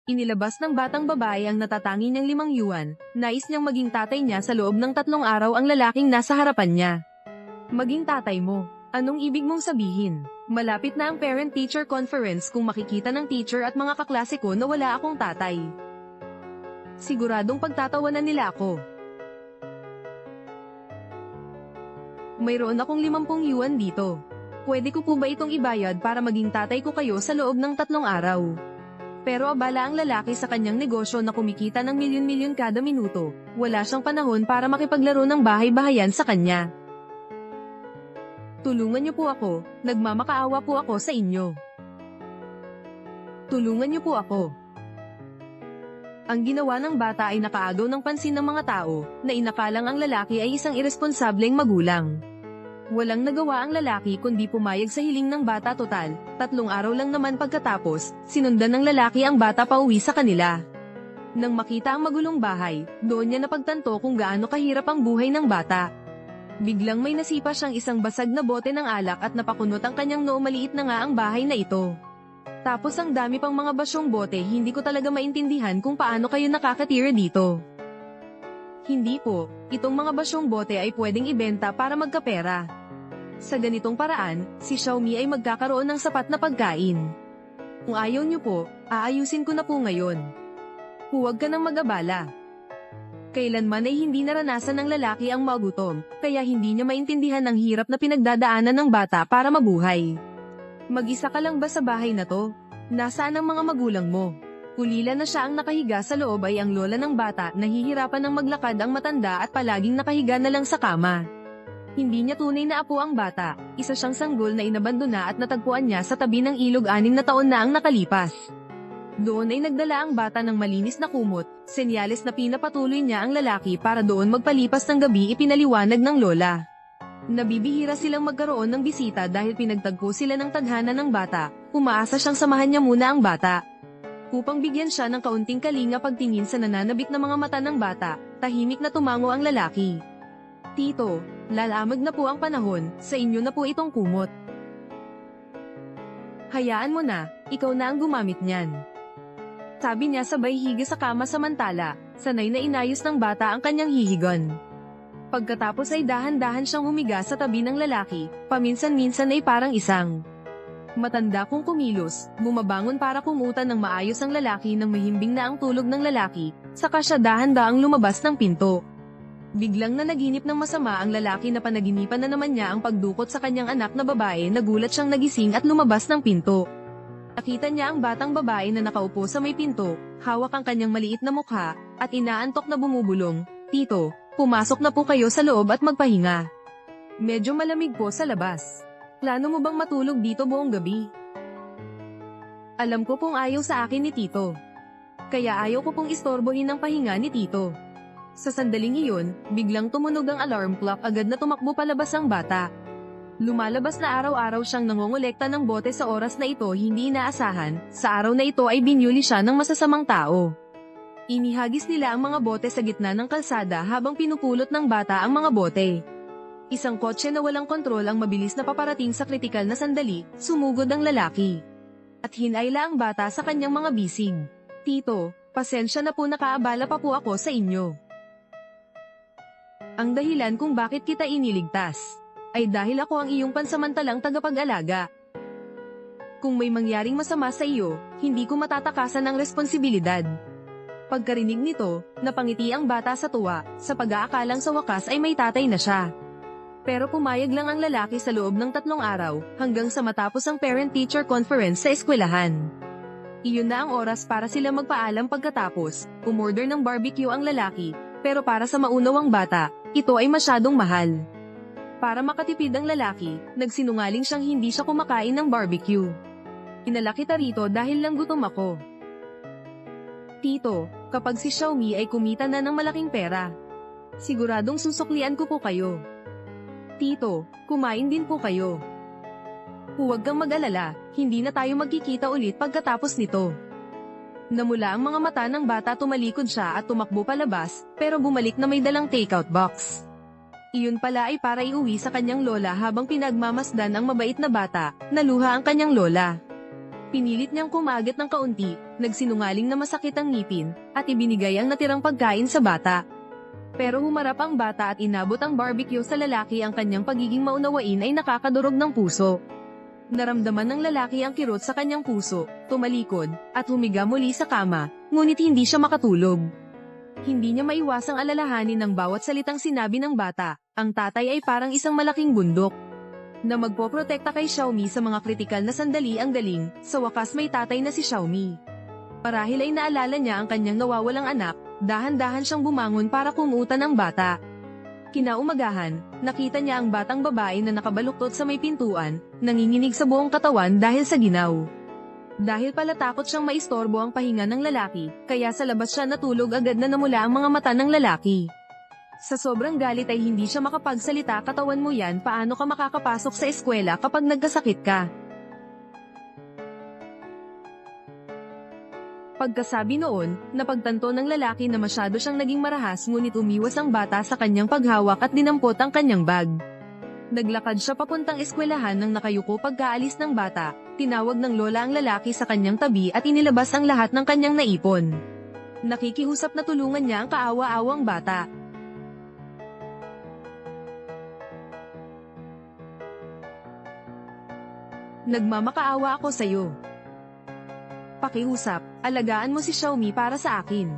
Inilabas ng batang babae ang natatangi niyang 5 yuan, nais niyang maging tatay niya sa loob ng 3 araw ang lalaking nasa harapan niya. Maging tatay mo, anong ibig mong sabihin? Malapit na ang parent-teacher conference kung makikita ng teacher at mga kaklase ko na wala akong tatay. Siguradong pagtatawanan nila ako. Mayroon akong 50 yuan dito. Pwede ko po ba itong ibayad para maging tatay ko kayo sa loob ng 3 araw? Pero abala ang lalaki sa kanyang negosyo na kumikita ng milyon-milyon kada minuto. Wala siyang panahon para makipaglaro ng bahay-bahayan sa kanya. Tulungan niyo po ako, nagmamakaawa po ako sa inyo. Tulungan niyo po ako. Ang ginawa ng bata ay nakaagaw ng pansin ng mga tao, na inakalang ang lalaki ay isang iresponsableng magulang. Walang nagawa ang lalaki kundi pumayag sa hiling ng bata. Total, 3 araw lang naman pagkatapos, sinundan ng lalaki ang bata pauwi sa kanila. Nang makita ang magulong bahay, doon niya napagtanto kung gaano kahirap ang buhay ng bata. Biglang may nasipa siyang isang basag na bote ng alak at napakunot ang kanyang noo. Maliit na nga ang bahay na ito. Tapos ang dami pang mga basyong bote. Hindi ko talaga maintindihan kung paano kayo nakakatira dito. Hindi po, itong mga basyong bote ay pwedeng ibenta para magkapera. Sa ganitong paraan, si Xiaomi ay magkakaroon ng sapat na pagkain. Kung ayaw niyo po, aayusin ko na po ngayon. Huwag ka nang mag-abala. Kailanman ay hindi naranasan ng lalaki ang magutom, kaya hindi niya maintindihan ang hirap na pinagdadaanan ng bata para mabuhay. Mag-isa ka lang ba sa bahay na to? Nasaan ang mga magulang mo? Ulila na siya ang nakahiga sa loob ay ang lola ng bata. Nahihirapan ng maglakad ang matanda at palaging nakahiga na lang sa kama. Hindi niya tunay na apo ang bata, isa siyang sanggol na inabandona at natagpuan niya sa tabi ng ilog. 6 na taon na ang nakalipas. Doon ay nagdala ang bata ng malinis na kumot, senyales na pinapatuloy niya ang lalaki para doon magpalipas ng gabi. Ipinaliwanag ng lola. Nabibihira silang magkaroon ng bisita dahil pinagtagpo sila ng tadhana ng bata. Umaasa siyang samahan niya muna ang bata upang bigyan siya ng kaunting kalinga. Pagtingin sa nananabik na mga mata ng bata, tahimik na tumango ang lalaki. Tito, lalamag na po ang panahon, sa inyo na po itong kumot. Hayaan mo na, ikaw na ang gumamit niyan. Sabi niya sabay higa sa kama samantala, sanay na inayos ng bata ang kanyang hihigon. Pagkatapos ay dahan-dahan siyang humiga sa tabi ng lalaki, paminsan-minsan ay parang isang matanda kung kumilos, bumabangon para kumutan ng maayos ang lalaki nang mahimbing na ang tulog ng lalaki, saka siya dahan-daang lumabas ng pinto. Biglang nanaginip ng masama ang lalaki na panaginipan na naman niya ang pagdukot sa kanyang anak na babae. Nagulat siyang nagising at lumabas ng pinto. Nakita niya ang batang babae na nakaupo sa may pinto, hawak ang kanyang maliit na mukha, at inaantok na bumubulong. Tito, pumasok na po kayo sa loob at magpahinga. Medyo malamig po sa labas. Plano mo bang matulog dito buong gabi? Alam ko pong ayaw sa akin ni Tito. Kaya ayaw ko pong istorbohin ang pahinga ni Tito. Sa sandaling iyon, biglang tumunog ang alarm clock. Agad na tumakbo palabas ang bata. Lumalabas na araw-araw siyang nangongolekta ng bote sa oras na ito hindi inaasahan. Sa araw na ito ay binyuli siya ng masasamang tao. Inihagis nila ang mga bote sa gitna ng kalsada habang pinupulot ng bata ang mga bote. Isang kotse na walang kontrol ang mabilis na paparating sa kritikal na sandali. Sumugod ang lalaki. At hinayla ang bata sa kanyang mga bisig. Tito, pasensya na po, nakaabala pa po ako sa inyo. Ang dahilan kung bakit kita iniligtas ay dahil ako ang iyong pansamantalang tagapag-alaga. Kung may mangyaring masama sa iyo, hindi ko matatakasan ang responsibilidad. Pagkarinig nito, napangiti ang bata sa tuwa, sa pag-aakalang sa wakas ay may tatay na siya. Pero pumayag lang ang lalaki sa loob ng 3 araw, hanggang sa matapos ang parent-teacher conference sa eskwelahan. Iyon na ang oras para sila magpaalam. Pagkatapos, umorder ng barbecue ang lalaki, pero para sa maunawang bata, ito ay masyadong mahal. Para makatipid ang lalaki, nagsinungaling siyang hindi siya kumakain ng barbecue. Inala kita rito dahil lang gutom ako. Tito, kapag si Xiaomi ay kumita na ng malaking pera, siguradong susuklian ko po kayo. Tito, kumain din po kayo. Huwag kang mag-alala, hindi na tayo magkikita ulit pagkatapos nito. Namula ang mga mata ng bata. Tumalikod siya at tumakbo palabas, pero bumalik na may dalang takeout box. Iyon pala ay para iuwi sa kanyang lola. Habang pinagmamasdan ang mabait na bata, naluha ang kanyang lola. Pinilit niyang kumagat ng kaunti, nagsinungaling na masakit ang ngipin, at ibinigay ang natirang pagkain sa bata. Pero humarap ang bata at inabot ang barbecue sa lalaki. Ang kanyang pagiging maunawain ay nakakadurog ng puso. Naramdaman ng lalaki ang kirot sa kanyang puso, tumalikod, at humiga muli sa kama, ngunit hindi siya makatulog. Hindi niya maiwasang alalahanin ng bawat salitang sinabi ng bata. Ang tatay ay parang isang malaking bundok na magpoprotekta kay Xiaomi sa mga kritikal na sandali. Ang galing, sa wakas may tatay na si Xiaomi. Marahil ay naalala niya ang kanyang nawawalang anak, dahan-dahan siyang bumangon para kumutan ang bata. Kinaumagahan, nakita niya ang batang babae na nakabaluktot sa may pintuan, nanginginig sa buong katawan dahil sa ginaw. Dahil pala takot siyang maistorbo ang pahinga ng lalaki, kaya sa labas siya natulog. Agad na namula ang mga mata ng lalaki. Sa sobrang galit ay hindi siya makapagsalita. Katawan mo yan, paano ka makakapasok sa eskwela kapag nagkasakit ka? Pagkasabi noon, napagtanto ng lalaki na masyado siyang naging marahas, ngunit umiwas ang bata sa kanyang paghawak at dinampot ang kanyang bag. Naglakad siya papuntang eskwelahan nang nakayuko. Pagkaalis ng bata, tinawag ng lola ang lalaki sa kanyang tabi at inilabas ang lahat ng kanyang naipon. Nakikihusap na tulungan niya ang kaawa-awang bata. Nagmamakaawa ako sa'yo. Pakiusap, alagaan mo si Xiaomi para sa akin.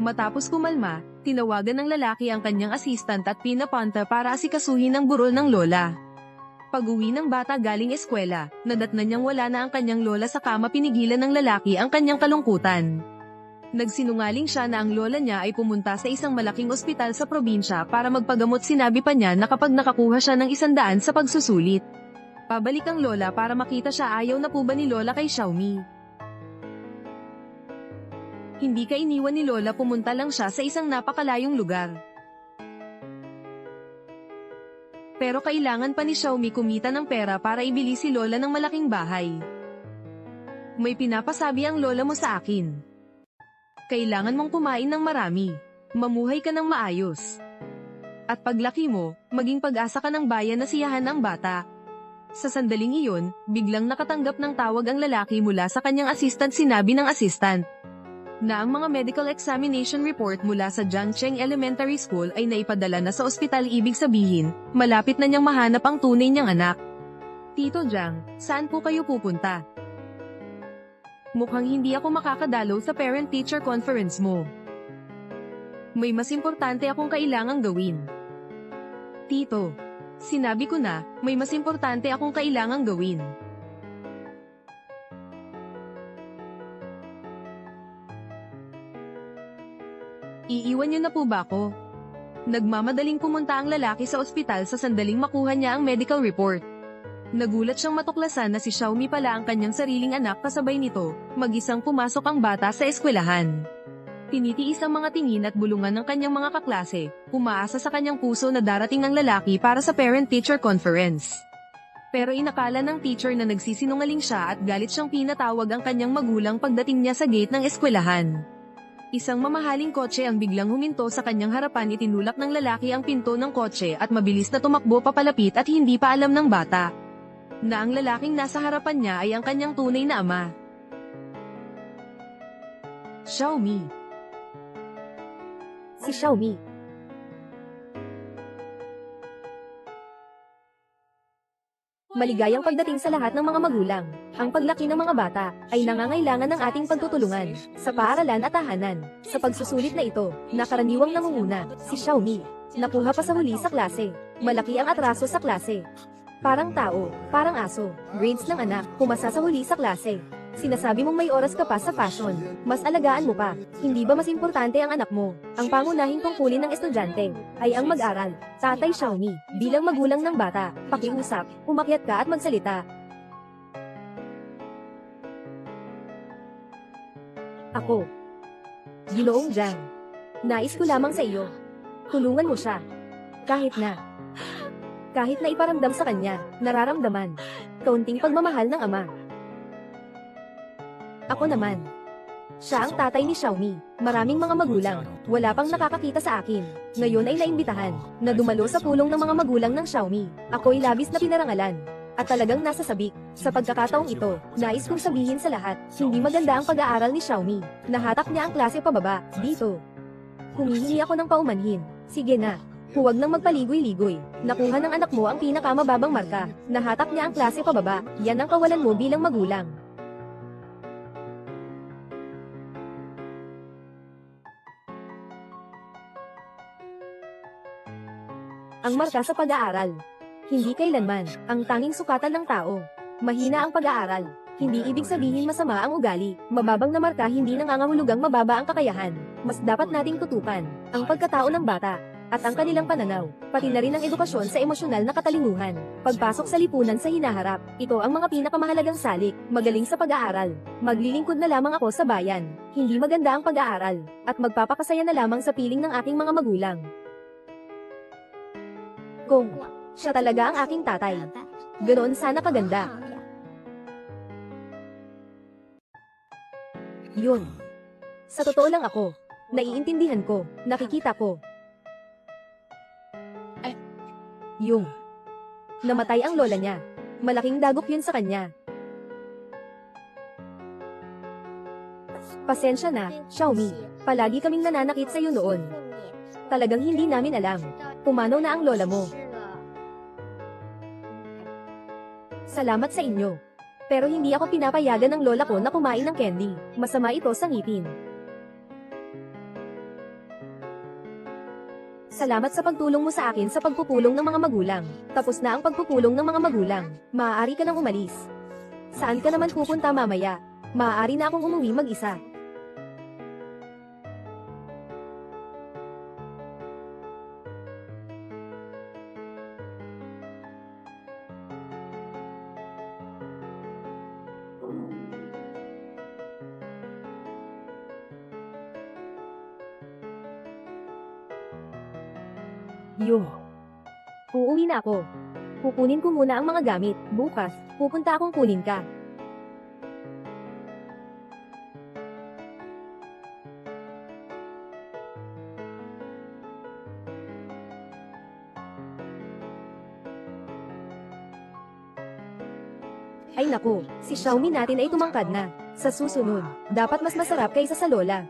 Matapos kumalma, tinawagan ng lalaki ang kanyang assistant at pinapunta para asikasuhin ang burol ng lola. Pag-uwi ng bata galing eskwela, nadatnan niyang wala na ang kanyang lola sa kama. Pinigilan ng lalaki ang kanyang kalungkutan. Nagsinungaling siya na ang lola niya ay pumunta sa isang malaking ospital sa probinsya para magpagamot. Sinabi pa niya na kapag nakakuha siya ng 100 sa pagsusulit, pabalik ang lola para makita siya. Ayaw na po ba ni lola kay Xiaomi? Hindi ka iniwan ni lola, pumunta lang siya sa isang napakalayong lugar. Pero kailangan pa ni Xiaomi kumita ng pera para ibili si lola ng malaking bahay. May pinapasabi ang lola mo sa akin. Kailangan mong kumain ng marami. Mamuhay ka ng maayos. At paglaki mo, maging pag-asa ka ng bayan. Nasiyahan ang bata. Sa sandaling iyon, biglang nakatanggap ng tawag ang lalaki mula sa kanyang assistant. Sinabi ng assistant na ang mga medical examination report mula sa Jiangcheng Elementary School ay naipadala na sa ospital. Ibig sabihin, malapit na niyang mahanap ang tunay niyang anak. Tito Jiang, saan po kayo pupunta? Mukhang hindi ako makakadalo sa parent-teacher conference mo. May mas importante akong kailangang gawin. Tito, sinabi ko na, may mas importante akong kailangang gawin. Iiwan niyo na po ba ako? Nagmamadaling pumunta ang lalaki sa ospital sa sandaling makuha niya ang medical report. Nagulat siyang matuklasan na si Xiaomi pala ang kanyang sariling anak. Kasabay nito, mag-isang pumasok ang bata sa eskwelahan. Tinitiis ang mga tingin at bulungan ng kanyang mga kaklase, umaasa sa kanyang puso na darating ang lalaki para sa parent-teacher conference. Pero inakala ng teacher na nagsisinungaling siya at galit siyang pinatawag ang kanyang magulang pagdating niya sa gate ng eskwelahan. Isang mamahaling kotse ang biglang huminto sa kanyang harapan. Itinulak ng lalaki ang pinto ng kotse at mabilis na tumakbo papalapit at hindi pa alam ng bata na ang lalaking nasa harapan niya ay ang kanyang tunay na ama. Xiaomi. Si Xiaomi. Maligayang pagdating sa lahat ng mga magulang. Ang paglaki ng mga bata ay nangangailangan ng ating pagtutulungan sa paaralan at tahanan. Sa pagsusulit na ito, nakaraniwang nangunguna, si Xiaomi. Nakuha pa sa huli sa klase. Malaki ang atraso sa klase. Parang tao, parang aso. Grades ng anak, pumasa sa huli sa klase. Sinasabi mong may oras ka pa sa fashion. Mas alagaan mo pa. Hindi ba mas importante ang anak mo? Ang pangunahing tungkulin ng estudyante ay ang mag-aral. Tatay Xiaomi, bilang magulang ng bata, pakiusap, umakyat ka at magsalita. Ako, Ginoong Jiang. Nais ko lamang sa iyo. Tulungan mo siya. Kahit na iparamdam sa kanya, nararamdaman. Kaunting pagmamahal ng ama. Ako naman. Siya ang tatay ni Xiaomi. Maraming mga magulang. Wala pang nakakakita sa akin. Ngayon ay naimbitahan na dumalo sa pulong ng mga magulang ng Xiaomi. Ako'y labis na pinarangalan. At talagang nasa sabik. Sa pagkakataong ito, nais kong sabihin sa lahat, hindi maganda ang pag-aaral ni Xiaomi. Nahatak niya ang klase pababa, dito. Humihingi ako ng paumanhin. Sige na. Huwag nang magpaligoy-ligoy. Nakuha ng anak mo ang pinakamababang marka. Nahatak niya ang klase pababa. Yan ang kawalan mo bilang magulang. Ang marka sa pag-aaral. Hindi kailanman ang tanging sukatan ng tao. Mahina ang pag-aaral. Hindi ibig sabihin masama ang ugali. Mababang na marka hindi nangangahulugang mababa ang kakayahan. Mas dapat nating tutukan ang pagkatao ng bata at ang kanilang pananaw, pati na rin ang edukasyon sa emosyonal na katalinuhan. Pagpasok sa lipunan sa hinaharap, ito ang mga pinakamahalagang salik, magaling sa pag-aaral. Maglilingkod na lamang ako sa bayan. Hindi maganda ang pag-aaral, at magpapakasaya na lamang sa piling ng aking mga magulang. Kung siya talaga ang aking tatay, ganoon sana kaganda. Yun. Sa totoo lang ako, naiintindihan ko, nakikita ko. Yung namatay ang lola niya. Malaking dagok yun sa kanya. Pasensya na, Xiaomi. Palagi kaming nananakit sa iyo noon. Talagang hindi namin alam. Pumanaw na ang lola mo. Salamat sa inyo. Pero hindi ako pinapayagan ng lola ko na kumain ng candy. Masama ito sa ngipin. Salamat sa pagtulong mo sa akin sa pagpupulong ng mga magulang. Tapos na ang pagpupulong ng mga magulang. Maaari ka nang umalis. Saan ka naman pupunta mamaya? Maaari na akong umuwi mag-isa. Yung uuwi na ako. Kukunin ko muna ang mga gamit. Bukas, pupunta akong kunin ka. Ay naku, si Xiaomi natin ay tumangkad na. Sa susunod, dapat mas masarap kaysa sa lola.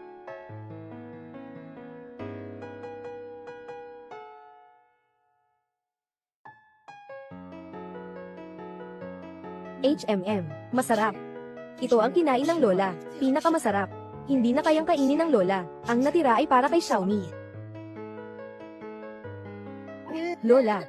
HMM, masarap. Ito ang kinain ng lola, pinakamasarap. Hindi na kayang kainin ng lola, ang natira ay para kay Xiaomi. Lola.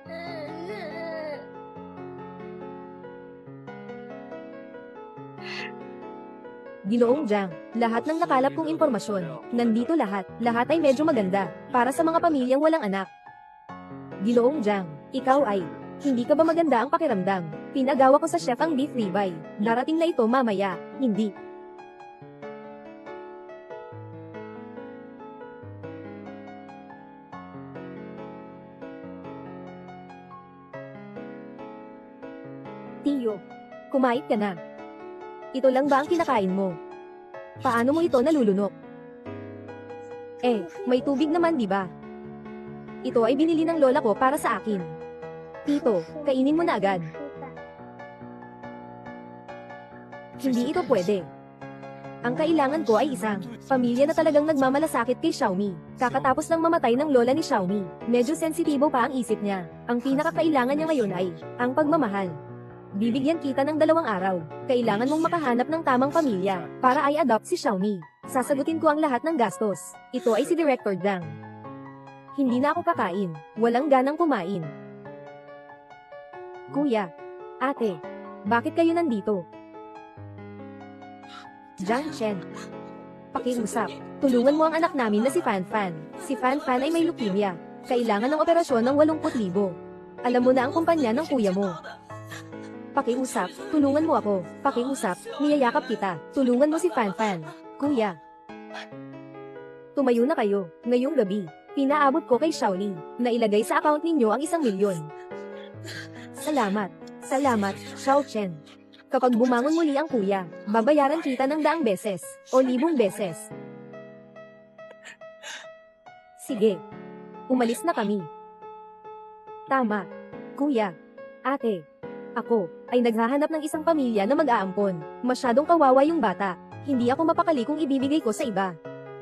Ginoong Jiang, lahat ng nakalap kong impormasyon, nandito lahat ay medyo maganda, para sa mga pamilyang walang anak. Ginoong Jiang, ikaw ay, hindi ka ba maganda ang pakiramdam? Pinagawa ko sa chef ang beef ribeye. Darating na ito mamaya, hindi. Tiyo, kumait ka na. Ito lang ba ang kinakain mo? Paano mo ito nalulunok? May tubig naman di ba? Ito ay binili ng lola ko para sa akin. Tito, kainin mo na agad. Hindi ito pwede. Ang kailangan ko ay isang pamilya na talagang nagmamalasakit kay Xiaomi. Kakatapos ng mamatay ng lola ni Xiaomi, medyo sensitibo pa ang isip niya. Ang pinakakailangan niya ngayon ay ang pagmamahal. Bibigyan kita ng 2 araw. Kailangan mong makahanap ng tamang pamilya para ay adopt si Xiaomi. Sasagutin ko ang lahat ng gastos. Ito ay si Director Dang. Hindi na ako kakain. Walang ganang kumain. Kuya, ate, bakit kayo nandito? Jiang Chen, pakiusap. Tulungan mo ang anak namin na si Fan Fan. Si Fan Fan ay may leukemia. Kailangan ng operasyon ng 80,000. Alam mo na ang kumpanya ng kuya mo. Pakiusap, tulungan mo ako. Pakiusap, niyayakap kita. Tulungan mo si Fan Fan. Kuya. Tumayo na kayo. Ngayong gabi, pinaabot ko kay Xiaoli na ilagay sa account ninyo ang 1 milyon. Salamat. Salamat, Xiao Chen. Kapag bumangon muli ang kuya, babayaran kita ng 100 beses o 1000 beses. Sige. Umalis na kami. Tama. Kuya. Ate. Ako, ay naghahanap ng isang pamilya na mag-aampon. Masyadong kawawa yung bata. Hindi ako mapakali kung ibibigay ko sa iba.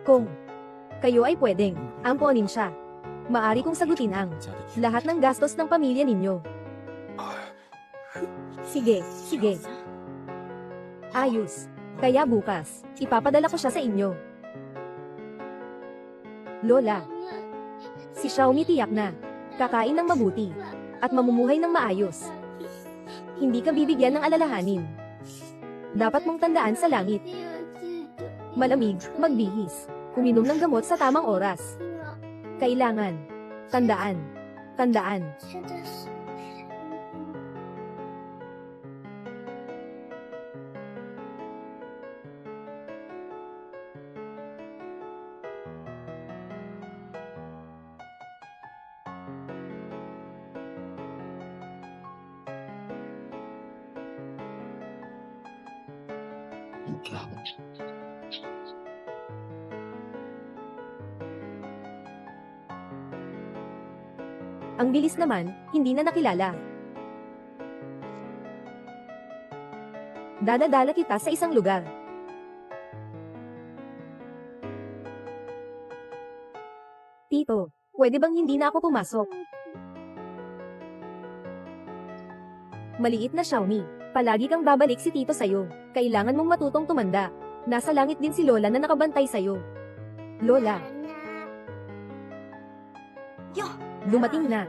Kung kayo ay pwedeng amponin siya, maari kong sagutin ang lahat ng gastos ng pamilya ninyo. Sige, sige. Ayos. Kaya bukas, ipapadala ko siya sa inyo. Lola. Si Xiaomi tiyak na kakain ng mabuti at mamumuhay ng maayos. Hindi ka bibigyan ng alalahanin. Dapat mong tandaan sa langit. Malamig, magbihis. Uminom ng gamot sa tamang oras. Kailangan. Tandaan. Tandaan. Ang bilis naman, hindi na nakilala. Dadadala kita sa isang lugar. Tito, pwede bang hindi na ako pumasok? Maliit na Xiaomi, palagi kang babalik si Tito sa'yo. Kailangan mong matutong tumanda. Nasa langit din si Lola na nakabantay sa'yo. Lola. Dumating na.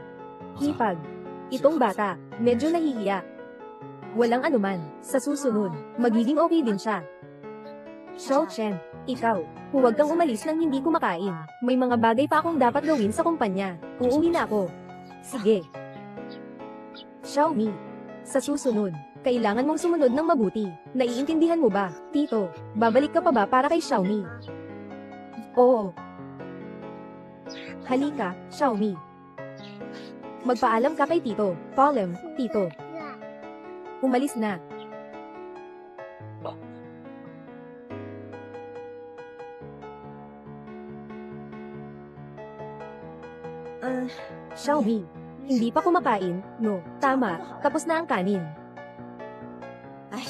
Hipag. Itong bata, medyo nahihiya. Walang anuman, sa susunod, magiging okay din siya. Xiao Chen, ikaw, huwag kang umalis nang hindi kumakain. May mga bagay pa akong dapat gawin sa kumpanya. Uuwi na ako. Sige. Xiaomi, sa susunod, kailangan mong sumunod ng mabuti. Naiintindihan mo ba, Tito? Babalik ka pa ba para kay Xiaomi? Oo. Halika, Xiaomi. Magpaalam ka kay Tito. Paalam, Tito. Umalis na. Xiaomi. Hindi pa kumakain? No, tama. Tapos na ang kanin. Ay,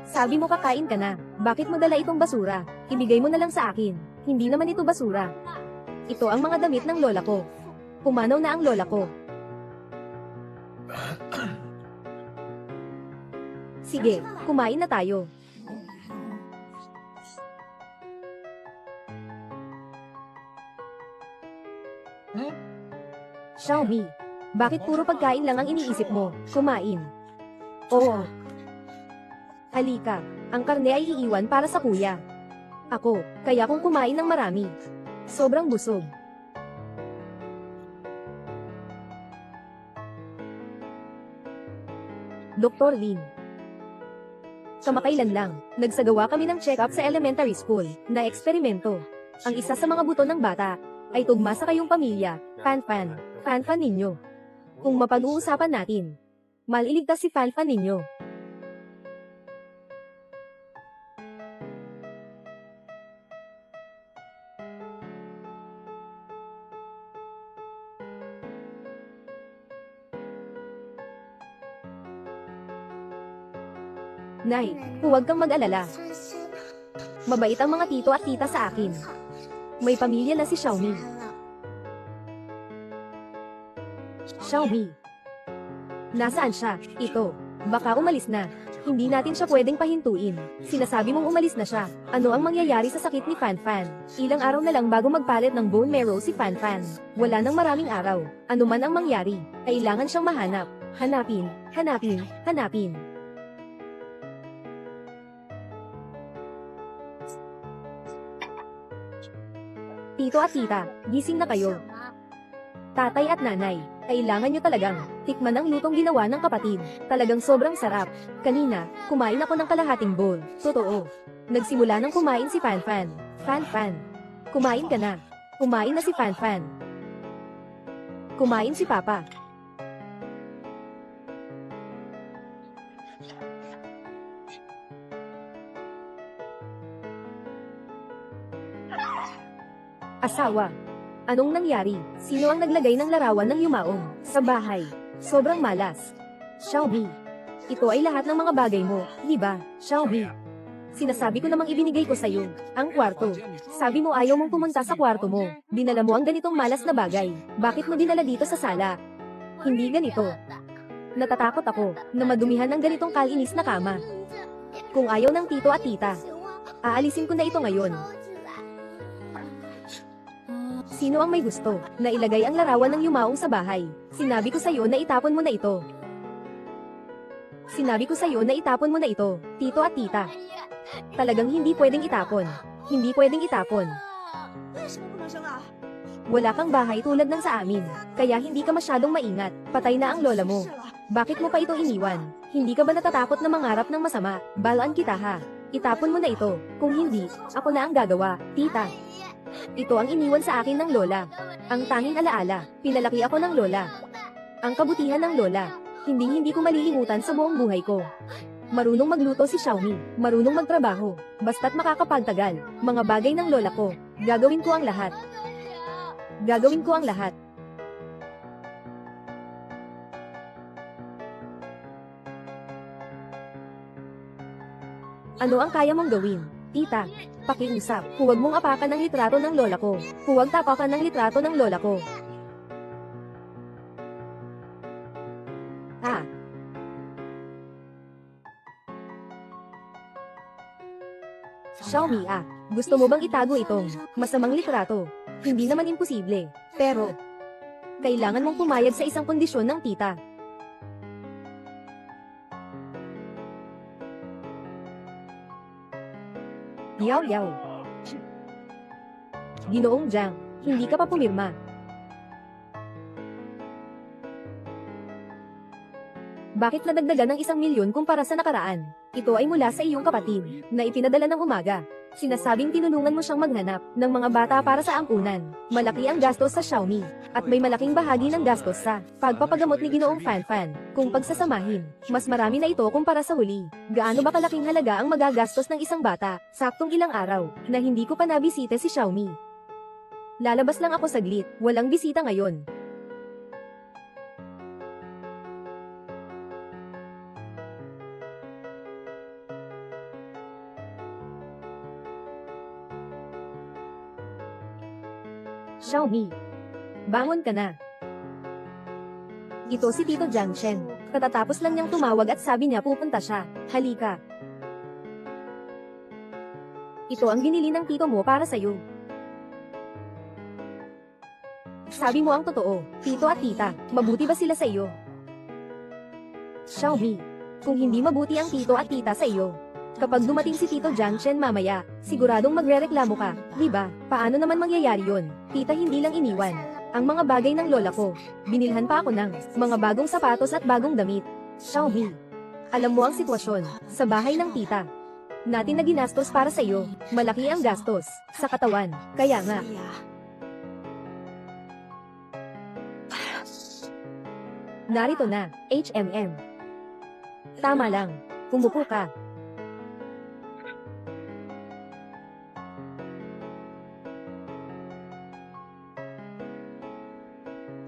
sabi mo kakain ka na. Bakit mo dala itong basura? Ibigay mo na lang sa akin. Hindi naman ito basura. Ito ang mga damit ng lola ko. Pumanaw na ang lola ko. Sige, kumain na tayo. Xiaomi, bakit puro pagkain lang ang iniisip mo? Kumain. Oo. Halika, ang karne ay iiwan para sa kuya. Ako, kaya kung kumain ng marami. Sobrang busog. Dr. Lin. Kamakailan lang, nagsagawa kami ng check-up sa elementary school, na eksperimento. Ang isa sa mga buto ng bata, ay tugma sa kayong pamilya, Fan-Fan, Fan-Fan ninyo. Kung mapag-uusapan natin, maliligtas si Fan-Fan ninyo. Nay, huwag kang mag-alala. Mabait ang mga tito at tita sa akin. May pamilya na si Xiaomi. Xiaomi. Nasaan siya? Ito. Baka umalis na. Hindi natin siya pwedeng pahintuin. Sinasabi mong umalis na siya. Ano ang mangyayari sa sakit ni Fan-Fan? Ilang araw na lang bago magpalit ng bone marrow si Fan-Fan. Wala nang maraming araw. Ano man ang mangyari, kailangan siyang mahanap. Hanapin, hanapin, hanapin. Tito at tita, gising na kayo. Tatay at nanay, kailangan nyo talagang tikman ang lutong ginawa ng kapatid. Talagang sobrang sarap. Kanina, kumain ako ng kalahating bowl. Totoo. Nagsimula nang kumain si Fan-Fan. Fan-Fan. Kumain ka na. Kumain na si Fan-Fan. Kumain si Papa. asawa. Anong nangyari? Sino ang naglagay ng larawan ng yumaong sa bahay? Sobrang malas. Xiaomi. Ito ay lahat ng mga bagay mo, di ba, Xiaomi? Sinasabi ko namang ibinigay ko sa'yo, ang kwarto. Sabi mo ayaw mong pumunta sa kwarto mo. Dinala mo ang ganitong malas na bagay. Bakit mo dinala dito sa sala? Hindi ganito. Natatakot ako na madumihan ng ganitong kalinis na kama. Kung ayaw ng tito at tita, aalisin ko na ito ngayon. Sino ang may gusto na ilagay ang larawan ng yumaong sa bahay? Sinabi ko sa'yo na itapon mo na ito. Sinabi ko sa'yo na itapon mo na ito, tito at tita. Talagang hindi pwedeng itapon. Hindi pwedeng itapon. Wala kang bahay tulad ng sa amin, kaya hindi ka masyadong maingat. Patay na ang lola mo. Bakit mo pa ito iniwan? Hindi ka ba natatakot na mangarap ng masama? Balaan kita ha. Itapon mo na ito. Kung hindi, ako na ang gagawa, tita. Ito ang iniwan sa akin ng lola. Ang tanging alaala, pinalaki ako ng lola. Ang kabutihan ng lola, hindi ko malilimutan sa buong buhay ko. Marunong magluto si Xiaomi, marunong magtrabaho, basta't makakapagtagal, mga bagay ng lola ko, gagawin ko ang lahat. Gagawin ko ang lahat. Ano ang kaya mong gawin, tita? Pakiusap, huwag mong apakan ng litrato ng lola ko. Huwag tapakan ng litrato ng lola ko. Ah. Xiaomi gusto mo bang itago itong masamang litrato? Hindi naman imposible, pero kailangan mong pumayag sa isang kondisyon ng tita. Yaw. Ginoong Jiang, hindi ka pa pumirma. Bakit nadagdagan ng 1,000,000 kumpara sa nakaraan? Ito ay mula sa iyong kapatid, na ipinadala ng umaga. Sinasabing tinulungan mo siyang maghanap ng mga bata para sa ampunan. Malaki ang gastos sa Xiaomi, at may malaking bahagi ng gastos sa pagpapagamot ni Ginoong Fan. Kung pagsasamahin, mas marami na ito kumpara sa huli. Gaano ba kalaking halaga ang magagastos ng isang bata? Saktong ilang araw na hindi ko pa nabisita si Xiaomi. Lalabas lang ako saglit, walang bisita ngayon. Xiaomi, bangon ka na. Ito si Tito Jiang Shen. Katatapos lang niyang tumawag at sabi niya pupunta siya. Halika. Ito ang binili ng tito mo para sa'yo. Sabi mo ang totoo, tito at tita, mabuti ba sila sa iyo? Xiaomi, kung hindi mabuti ang tito at tita sa iyo, kapag dumating si Tito Jiang Shen mamaya, siguradong magrereklamo ka, di ba? Paano naman mangyayari yon? Tita hindi lang iniwan ang mga bagay ng lola ko. Binilhan pa ako ng mga bagong sapatos at bagong damit. Xiaomi, alam mo ang sitwasyon sa bahay ng tita natin na ginastos para sa iyo. Malaki ang gastos sa katawan, kaya nga. Narito na, HMM. Tama lang, umupo ka.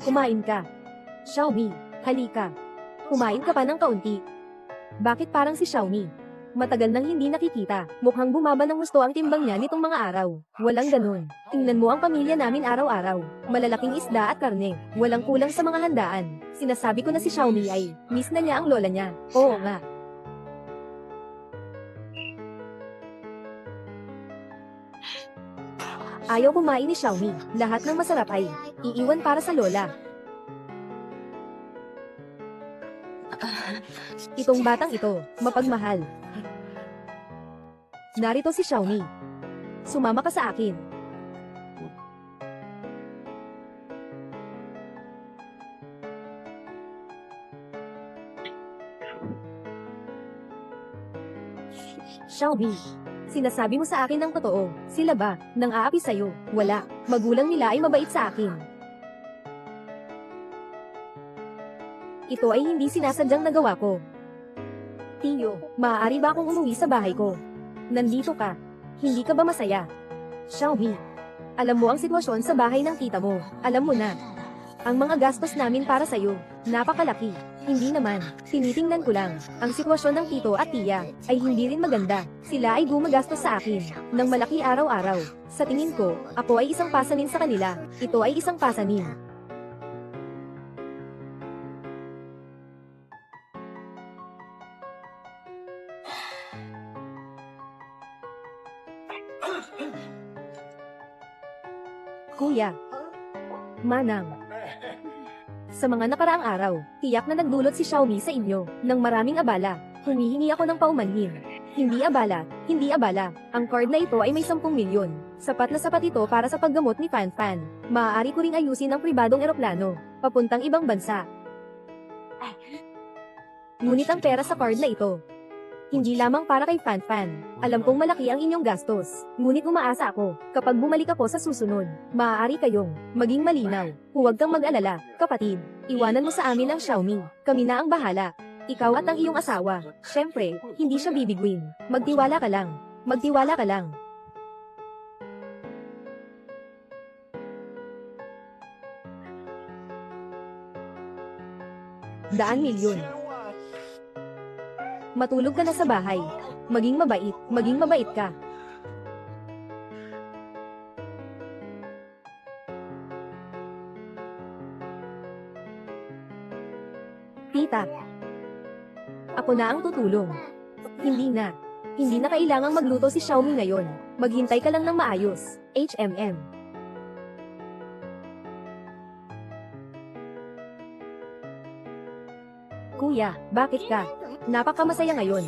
Kumain ka. Xiaomi, halika. Kumain ka pa ng kaunti. Bakit parang si Xiaomi? Matagal nang hindi nakikita. Mukhang bumaba ng gusto ang timbang niya nitong mga araw. Walang ganun. Tingnan mo ang pamilya namin araw-araw. Malalaking isda at karne. Walang kulang sa mga handaan. Sinasabi ko na si Xiaomi ay miss na niya ang lola niya. Oo nga. Ayaw kumain ni Xiaomi. Lahat ng masarap ay iiwan para sa lola. Itong batang ito, mapagmahal. Narito si Xiaomi. Sumama ka sa akin. Xiaomi, sinasabi mo sa akin ng totoo. Sila ba nang aapi sa'yo? Wala. Magulang nila ay mabait sa akin. Ito ay hindi sinasadyang nagawa ko. Tiyo, maaari ba akong umuwi sa bahay ko? Nandito ka. Hindi ka ba masaya? Xiaomi, Alam mo ang sitwasyon sa bahay ng tita mo. Alam mo na. Ang mga gastos namin para sa'yo, napakalaki. Hindi naman, tinitingnan ko lang. Ang sitwasyon ng tito at tiya ay hindi rin maganda. Sila ay gumagastos sa akin ng malaki araw-araw. Sa tingin ko, ako ay isang pasanin sa kanila. Ito ay isang pasanin. Kuya. Manang. Sa mga nakaraang araw, tiyak na nagdulot si Xiaomi sa inyo ng maraming abala. Humihingi ako ng paumanhin. Hindi abala, hindi abala. Ang card na ito ay may 10 milyon. Sapat na sapat ito para sa paggamot ni Fan Fan. Maaari ko ring ayusin ang pribadong eroplano, papuntang ibang bansa. Ngunit ang pera sa card na ito, hindi lamang para kay Fan Fan. Alam kong malaki ang inyong gastos. Ngunit umaasa ako, kapag bumalik ako sa susunod, maaari kayong maging malinaw. Huwag kang mag-alala, kapatid. Iwanan mo sa amin ang Xiaomi. Kami na ang bahala. Ikaw at ang iyong asawa. Syempre, hindi siya bibiguin. Magtiwala ka lang. Magtiwala ka lang. Daan milyon. Matulog ka na sa bahay. Maging mabait ka. Tita. Ako na ang tutulong. Hindi na kailangang magluto si Xiaomi ngayon. Maghintay ka lang ng maayos. HMM. Kuya, bakit ka? Napakamasaya ngayon.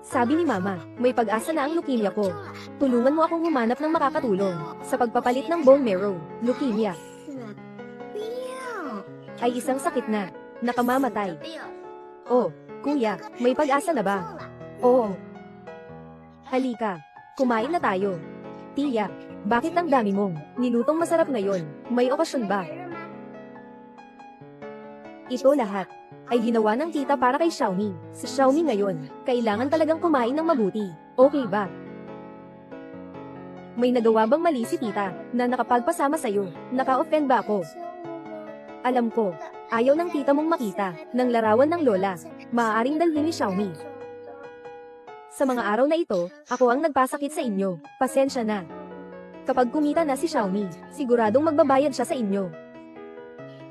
Sabi ni Mama, may pag-asa na ang leukemia ko. Tulungan mo akong humanap ng makakatulong sa pagpapalit ng bone marrow. Leukemia ay isang sakit na nakamamatay. Oh, kuya, may pag-asa na ba? Oo. Halika, kumain na tayo. Tiya, bakit ang dami mong nilutong masarap ngayon? May okasyon ba? Ito lahat ay ginawa ng tita para kay Xiaomi. Si Xiaomi ngayon, kailangan talagang kumain ng mabuti. Okay ba? May nagawa bang mali si tita na nakapagpasama sa'yo? Naka-offend ba ako? Alam ko, ayaw ng tita mong makita ng larawan ng lola. Maaaring dalhin ni Xiaomi. Sa mga araw na ito, ako ang nagpasakit sa inyo. Pasensya na. Kapag kumita na si Xiaomi, siguradong magbabayad siya sa inyo.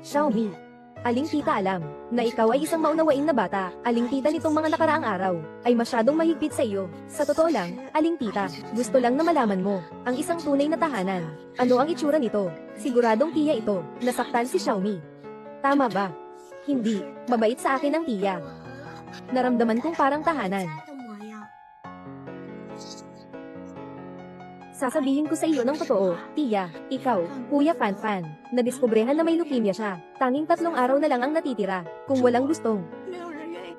Xiaomi. Aling tita alam na ikaw ay isang maunawain na bata. Aling tita nitong mga nakaraang araw ay masyadong mahigpit sa iyo. Sa totoo lang, aling tita, gusto lang na malaman mo ang isang tunay na tahanan. Ano ang itsura nito? Siguradong tiya ito. Nasaktan si Xiaomi. Tama ba? Hindi. Mabait sa akin ang tiya. Naramdaman kong parang tahanan. Sasabihin ko sa iyo ng totoo, tiya, ikaw, kuya Fan Fan, nadiskubrehan na may leukemia siya. Tanging 3 araw na lang ang natitira. Kung walang gustong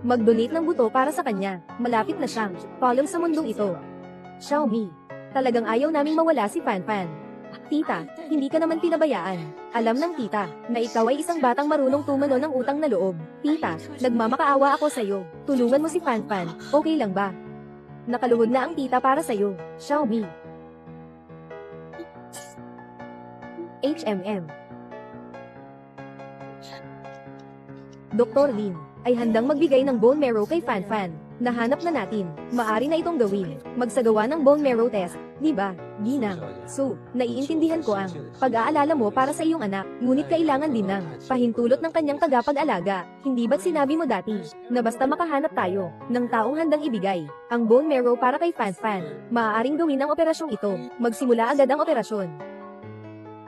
mag-donate ng buto para sa kanya, malapit na siyang follow sa mundong ito. Xiaomi, talagang ayaw naming mawala si Fan Fan. Tita, hindi ka naman pinabayaan. Alam ng tita, na ikaw ay isang batang marunong tumano ng utang na loob. Tita, nagmamakaawa ako sa iyo. Tulungan mo si Fan Fan, okay lang ba? Nakaluhod na ang tita para sa iyo, Xiaomi. HMM. Dr. Lin ay handang magbigay ng bone marrow kay Fan Fan. Nahanap na natin. Maari na itong gawin. Magsagawa ng bone marrow test. Di ba, Ginang? So, naiintindihan ko ang pag-aalala mo para sa iyong anak. Ngunit kailangan din ng pahintulot ng kanyang tagapag-alaga. Hindi ba't sinabi mo dati na basta makahanap tayo ng taong handang ibigay ang bone marrow para kay Fan Fan, maaaring gawin ang operasyong ito. Magsimula agad ang operasyon.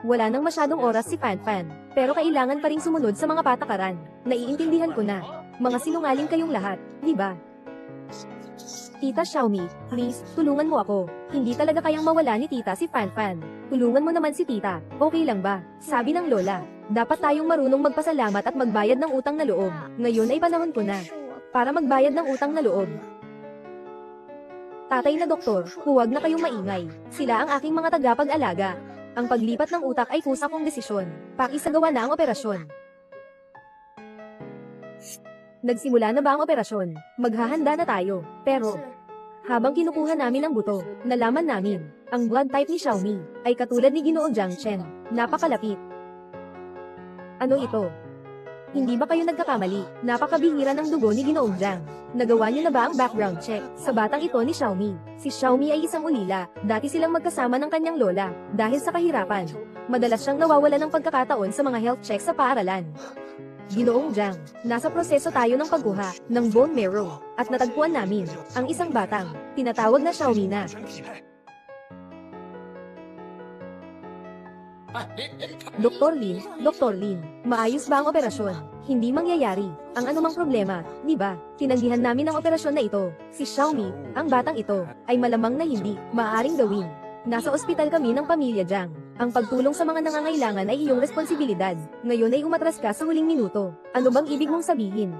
Wala nang masyadong oras si Fan Fan, pero kailangan pa ring sumunod sa mga patakaran. Naiintindihan ko na. Mga sinungaling kayong lahat, di ba? Tita Xiaomi, please, tulungan mo ako. Hindi talaga kayang mawala ni tita si Fan Fan. Tulungan mo naman si tita, okay lang ba? Sabi ng lola, dapat tayong marunong magpasalamat at magbayad ng utang na loob. Ngayon ay panahon ko na para magbayad ng utang na loob. Tatay na doktor, huwag na kayong maingay. Sila ang aking mga tagapag-alaga. Ang paglipat ng utak ay kusa kong desisyon. Pakisagawa na ang operasyon. Nagsimula na ba ang operasyon? Maghahanda na tayo. Pero, habang kinukuha namin ang buto, nalaman namin Ang blood type ni Xiaomi ay katulad ni Ginoong Jiang Chen. Napakalapit. Ano ito? Hindi ba kayo nagkakamali? Napakabihira ng dugo ni Ginoong Jiang. Nagawa niyo na ba ang background check sa batang ito ni Xiaomi? Si Xiaomi ay isang ulila. Dati silang magkasama ng kanyang lola. Dahil sa kahirapan, madalas siyang nawawala ng pagkakataon sa mga health check sa paaralan. Ginoong Jiang, nasa proseso tayo ng pagkuha ng bone marrow at natagpuan namin ang isang batang tinatawag na Xiaomi na. Dr. Lin, maayos ba ang operasyon? Hindi mangyayari ang anumang problema, di ba? Tinanggihan namin ang operasyon na ito. Si Xiaomi, ang batang ito, ay malamang na hindi maaaring gawin. Nasa ospital kami ng pamilya Jiang. Ang pagtulong sa mga nangangailangan ay iyong responsibilidad. Ngayon ay umatras ka sa huling minuto. Ano bang ibig mong sabihin?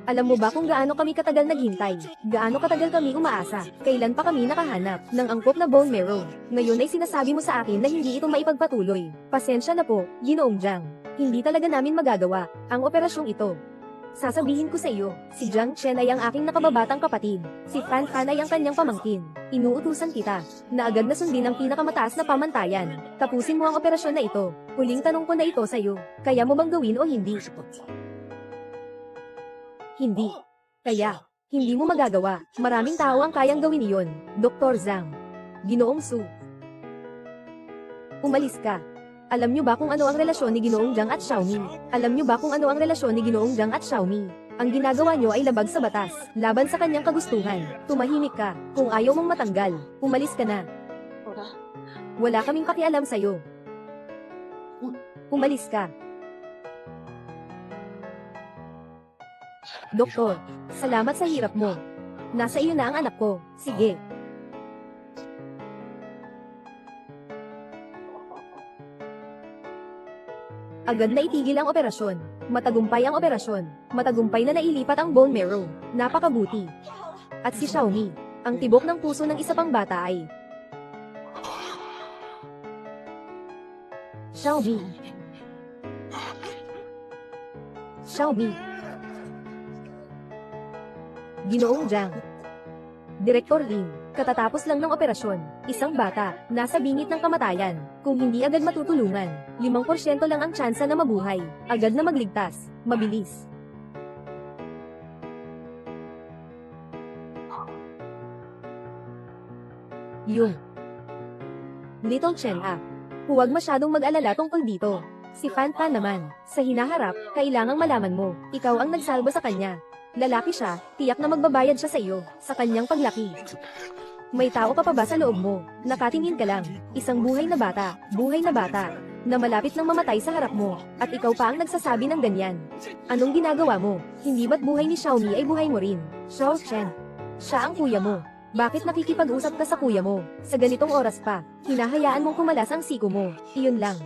Alam mo ba kung gaano kami katagal naghintay? Gaano katagal kami umaasa? Kailan pa kami nakahanap ng angkop na bone marrow? Ngayon ay sinasabi mo sa akin na hindi ito maipagpatuloy. Pasensya na po, Ginoong Jiang. Hindi talaga namin magagawa ang operasyong ito. Sasabihin ko sa iyo, si Jiang Chen ay ang aking nakababatang kapatid. Si Fan Fan ay ang kanyang pamangkin. Inuutusan kita na agad na sundin ang pinakamataas na pamantayan. Tapusin mo ang operasyon na ito. Huling tanong ko na ito sa iyo. Kaya mo bang gawin o hindi? Hindi. Kaya, hindi mo magagawa. Maraming tao ang kayang gawin iyon. Dr. Zhang. Ginoong Su. Umalis ka. Alam niyo ba kung ano ang relasyon ni Ginoong Jiang at Xiaomi? Alam niyo ba kung ano ang relasyon ni Ginoong Jiang at Xiaomi? Ang ginagawa niyo ay labag sa batas, laban sa kanyang kagustuhan. Tumahimik ka. Kung ayaw mong matanggal, umalis ka na. Wala kaming pakialam sa'yo. Umalis ka. Doktor, salamat sa hirap mo. Nasa iyo na ang anak ko. Sige. Agad na itigil ang operasyon. Matagumpay ang operasyon. Matagumpay na nailipat ang bone marrow. Napakabuti. At si Xiaomi, ang tibok ng puso ng isa pang bata ay Xiaomi. Xiaomi. Ginoong Jiang. Direktor Lin, katatapos lang ng operasyon, isang bata, nasa bingit ng kamatayan. Kung hindi agad matutulungan, 5% lang ang tsansa na mabuhay. Agad na magligtas, mabilis. Yung Little Chen huwag masyadong mag-alala tungkol dito. Si Fan Fan naman, sa hinaharap, kailangang malaman mo, ikaw ang nagsalba sa kanya. Lalaki siya, tiyak na magbabayad siya sa iyo, sa kanyang paglaki. May tao ka pa ba sa loob mo? Nakatingin ka lang, isang buhay na bata, na malapit nang mamatay sa harap mo, at ikaw pa ang nagsasabi ng ganyan. Anong ginagawa mo? Hindi ba't buhay ni Xiaomi ay buhay mo rin? Xiao Chen, siya ang kuya mo. Bakit nakikipag-usap ka sa kuya mo? Sa ganitong oras pa, hinahayaan mong kumalas ang siko mo, iyon lang.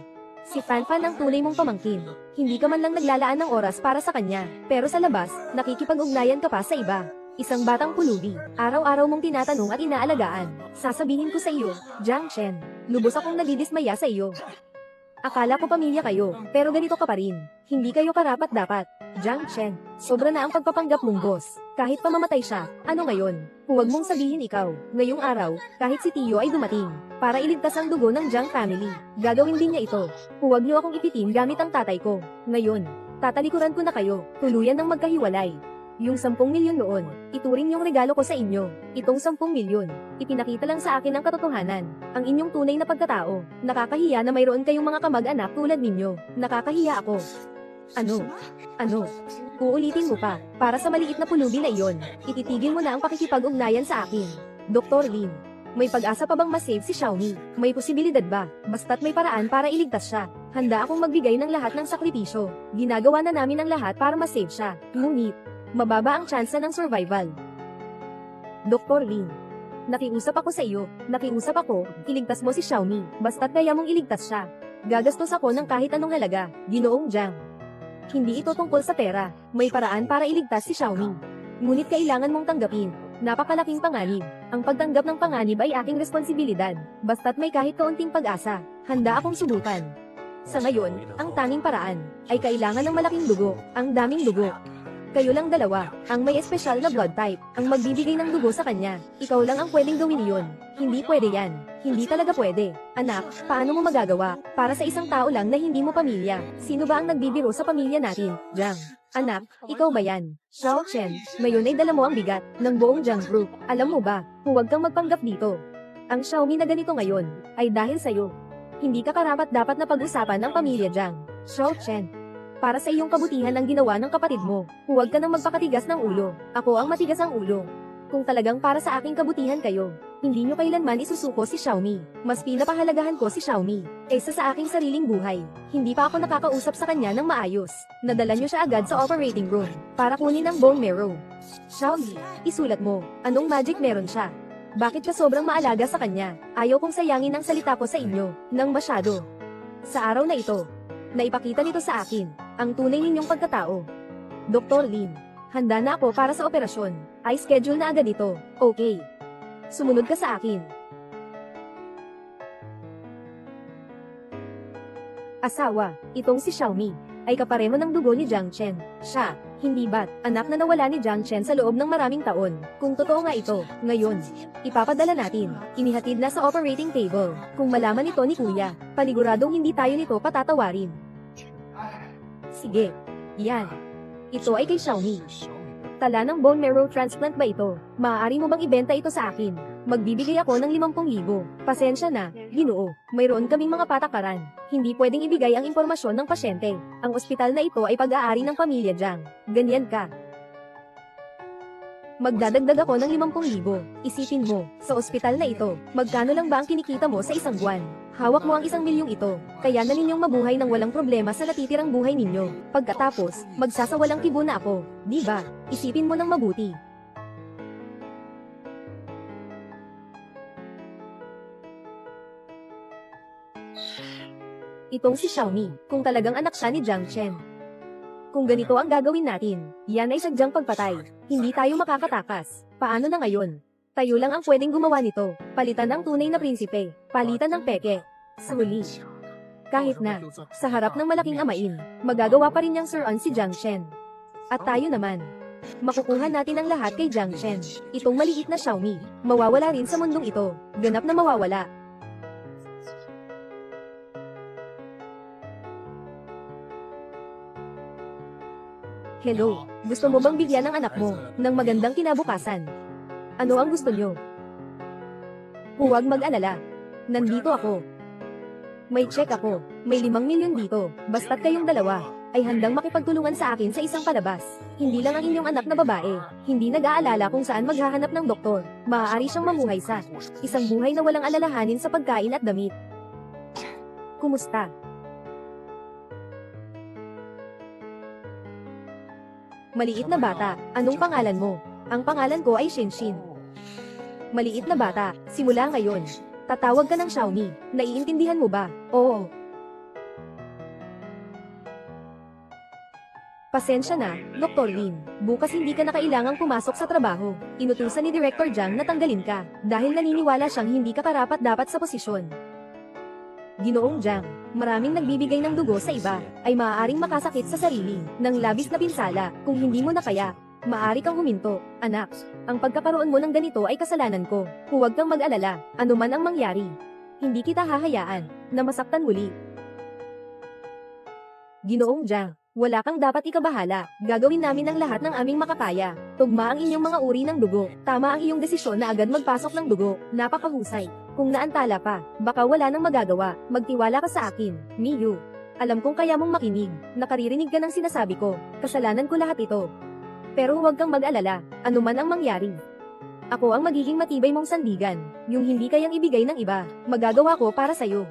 Si Fan Fan ang tunay mong pamangkin. Hindi ka man lang naglalaan ng oras para sa kanya. Pero sa labas, nakikipag-ugnayan ka pa sa iba. Isang batang pulubi. Araw-araw mong tinatanong at inaalagaan. Sasabihin ko sa iyo, Jiang Chen, lubos akong nadidismaya sa iyo. Akala ko pamilya kayo, pero ganito ka pa rin. Hindi kayo karapat-dapat. Jiang Chen, sobra na ang pagpapanggap mong boss. Kahit pamamatay siya, ano ngayon? Huwag mong sabihin ikaw. Ngayong araw, kahit si Tio ay dumating, para iligtas ang dugo ng Jiang family. Gagawin din niya ito. Huwag niyo akong ipitin gamit ang tatay ko. Ngayon, tatalikuran ko na kayo, tuluyan ng magkahiwalay. Yung 10 milyon noon, ituring yung regalo ko sa inyo. Itong 10 milyon, ipinakita lang sa akin ang katotohanan. Ang inyong tunay na pagkatao. Nakakahiya na mayroon kayong mga kamag-anak tulad ninyo. Nakakahiya ako. Ano? Uulitin mo pa, para sa maliit na pulubi na iyon, ititigil mo na ang pakikipag-ugnayan sa akin. Dr. Lin, may pag-asa pa bang masave si Xiaomi? May posibilidad ba? Basta't may paraan para iligtas siya. Handa akong magbigay ng lahat ng sakripisyo. Ginagawa na namin ang lahat para masave siya. Ngunit, mababa ang tsansa ng survival. Dr. Lin, nakiusap ako sa iyo. Iligtas mo si Xiaomi. Basta't kaya mong iligtas siya. Gagastos ako ng kahit anong halaga. Ginoong Jiang. Hindi ito tungkol sa pera. May paraan para iligtas si Xiaomi. Ngunit kailangan mong tanggapin. Napakalaking panganib. Ang pagtanggap ng panganib ay aking responsibilidad. Basta't may kahit kaunting pag-asa, handa akong subukan. Sa ngayon, ang tanging paraan ay kailangan ng malaking dugo, ang daming dugo. Kayo lang dalawa, ang may espesyal na blood type, ang magbibigay ng dugo sa kanya. Ikaw lang ang pwedeng gawin iyon. Hindi pwede yan. Hindi talaga pwede. Anak, paano mo magagawa? Para sa isang tao lang na hindi mo pamilya. Sino ba ang nagbibiro sa pamilya natin? Jiang. Anak, ikaw ba yan? Xiao Chen, ngayon ay dala mo ang bigat ng buong Jiang Group. Alam mo ba, huwag kang magpanggap dito. Ang Xiaomi na ganito ngayon, ay dahil sa'yo. Hindi ka karapat-dapat na pag-usapan ng pamilya Jiang. Xiao Chen, para sa iyong kabutihan ang ginawa ng kapatid mo, huwag ka nang magpakatigas ng ulo. Ako ang matigas ang ulo. Kung talagang para sa aking kabutihan kayo, hindi nyo kailanman isusuko si Xiaomi. Mas pinapahalagahan ko si Xiaomi, kaysa sa aking sariling buhay. Hindi pa ako nakakausap sa kanya ng maayos. Nadala nyo siya agad sa operating room, para kunin ang bone marrow. Xiaomi, isulat mo, anong magic meron siya? Bakit ka sobrang maalaga sa kanya? Ayaw kong sayangin ang salita ko sa inyo, nang masyado. Sa araw na ito, naipakita nito sa akin, ang tunay ninyong pagkatao. Dr. Lin, handa na ako para sa operasyon. Ay schedule na agad ito, okay. Sumunod ka sa akin. Asawa, itong si Xiaomi, ay kapareho ng dugo ni Jiang Chen. Siya, hindi ba't, anak na nawala ni Jiang Chen sa loob ng maraming taon. Kung totoo nga ito, ngayon, ipapadala natin, inihatid na sa operating table. Kung malaman ito ni Kuya, paniguradong hindi tayo nito patatawarin. Sige, yan. Ito ay kay Xiaomi. Tala ng bone marrow transplant ba ito? Maaari mo bang ibenta ito sa akin? Magbibigay ako ng 50,000. Pasensya na, Ginoo. Mayroon kaming mga patakaran. Hindi pwedeng ibigay ang impormasyon ng pasyente. Ang ospital na ito ay pag-aari ng pamilya Jiang. Ganyan ka. Magdadagdag ako ng 50,000. Isipin mo, sa ospital na ito, magkano lang ba ang kinikita mo sa isang buwan? Hawak mo ang 1,000,000 ito, kaya na ninyong mabuhay ng walang problema sa natitirang buhay ninyo. Pagkatapos, magsasawalang kibo na ako, di ba? Isipin mo ng mabuti. Itong si Xiaomi, kung talagang anak siya ni Jiang Chen. Kung ganito ang gagawin natin, yan ay sadyang pagpatay. Hindi tayo makakatakas. Paano na ngayon? Tayo lang ang pwedeng gumawa nito. Palitan ng tunay na prinsipe. Palitan ng peke. Sa huli. Kahit na, sa harap ng malaking amain, magagawa pa rin niyang suruan si Jiang Chen. At tayo naman. Makukuha natin ang lahat kay Jiang Chen. Itong maliit na Xiaomi, mawawala rin sa mundong ito. Ganap na mawawala. Hello, gusto mo bang bigyan ng anak mo ng magandang kinabukasan? Ano ang gusto nyo? Huwag mag-alala. Nandito ako. May check ako. May 5,000,000 dito. Basta't kayong dalawa ay handang makipagtulungan sa akin sa isang palabas. Hindi lang ang inyong anak na babae. Hindi nag-aalala kung saan maghahanap ng doktor. Maaari siyang mamuhay sa isang buhay na walang alalahanin sa pagkain at damit. Kumusta? Maliit na bata, anong pangalan mo? Ang pangalan ko ay Shinshin. Maliit na bata, simula ngayon. Tatawag ka ng Xiaomi. Naiintindihan mo ba? Oo. Pasensya na, Dr. Lin. Bukas hindi ka na kailangang pumasok sa trabaho. Inutusan ni Director Jiang na tanggalin ka, dahil naniniwala siyang hindi ka karapat-dapat sa posisyon. Ginoong Jiang, maraming nagbibigay ng dugo sa iba, ay maaaring makasakit sa sarili, ng labis na pinsala, kung hindi mo na kaya. Maaari kang huminto, anak. Ang pagkakaroon mo ng ganito ay kasalanan ko. Huwag kang mag-alala, anuman ang mangyari. Hindi kita hahayaan, na masaktan muli. Ginoong Jiang, wala kang dapat ikabahala. Gagawin namin ang lahat ng aming makakaya. Tugma ang inyong mga uri ng dugo. Tama ang iyong desisyon na agad magpasok ng dugo. Napakahusay. Kung naantala pa, baka wala nang magagawa. Magtiwala ka sa akin, Miyu. Alam kong kaya mong makinig. Nakaririnig ka ng sinasabi ko. Kasalanan ko lahat ito. Pero huwag kang mag-alala. Anuman ang mangyari. Ako ang magiging matibay mong sandigan. Yung hindi kayang ibigay ng iba, magagawa ko para sa'yo.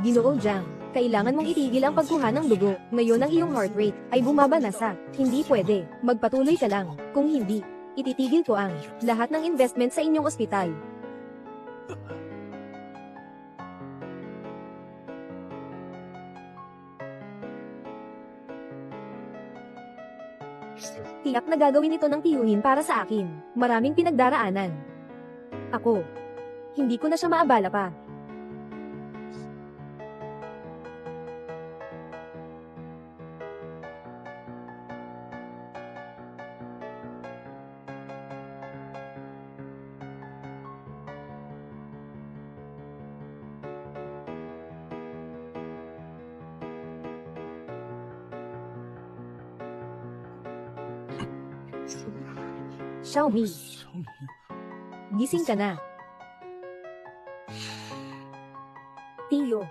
Ginoong Jiang, kailangan mong itigil ang pagkuha ng dugo. Ngayon ang iyong heart rate ay bumaba na sa, hindi pwede. Magpatuloy ka lang. Kung hindi, ititigil ko ang lahat ng investment sa inyong ospital. Tiyak na gagawin ito ng tiyuhin para sa akin. Maraming pinagdaraanan. Ako. Hindi ko na siya maabala pa. Xiaomi, gising ka na. Tiyo,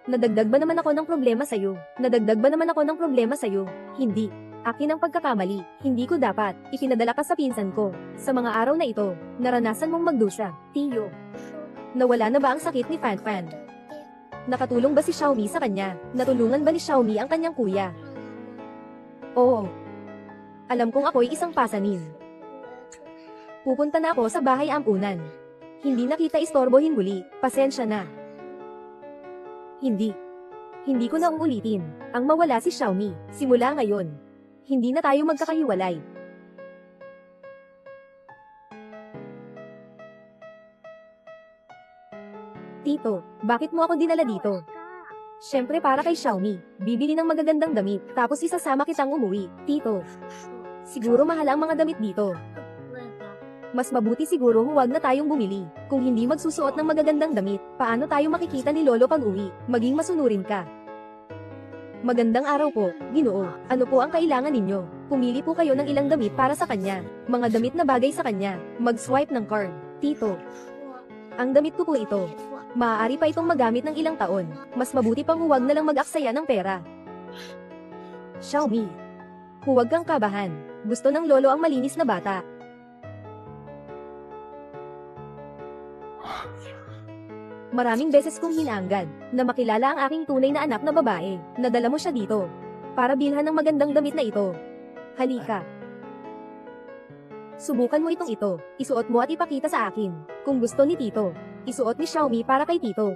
nadagdag ba naman ako ng problema sa'yo? Nadagdag ba naman ako ng problema sa'yo? Hindi. Akin ang pagkakamali. Hindi ko dapat. Ipinadala ka sa pinsan ko. Sa mga araw na ito, naranasan mong magdusa. Tiyo, nawala na ba ang sakit ni Fanfan? Nakatulong ba si Xiaomi sa kanya? Natulungan ba ni Xiaomi ang kanyang kuya? Oo. Alam kong ako'y isang pasanin. Pupunta na ako sa bahay ampunan. Hindi na kita istorbohin muli. Pasensya na. Hindi. Hindi ko na uulitin. Ang mawala si Xiaomi. Simula ngayon. Hindi na tayo magkakahiwalay. Tito, bakit mo ako dinala dito? Siyempre para kay Xiaomi. Bibili ng magagandang damit, tapos isasama kitang umuwi. Tito, siguro mahal ang mga damit dito. Mas mabuti siguro huwag na tayong bumili. Kung hindi magsusuot ng magagandang damit, paano tayo makikita ni Lolo pag uwi? Maging masunurin ka. Magandang araw po, Ginoo. Ano po ang kailangan ninyo? Pumili po kayo ng ilang damit para sa kanya. Mga damit na bagay sa kanya. Mag-swipe ng card. Tito, ang damit ko po ito. Maaari pa itong magamit ng ilang taon. Mas mabuti pang huwag na lang mag-aksaya ng pera. Xiaomi, huwag kang kabahan. Gusto ng lolo ang malinis na bata. Maraming beses kong hinaanggad na makilala ang aking tunay na anak na babae. Nadala mo siya dito para bilhan ng magandang damit na ito. Halika. Subukan mo itong ito. Isuot mo at ipakita sa akin. Kung gusto ni Tito, isuot ni Xiaomi para kay Tito.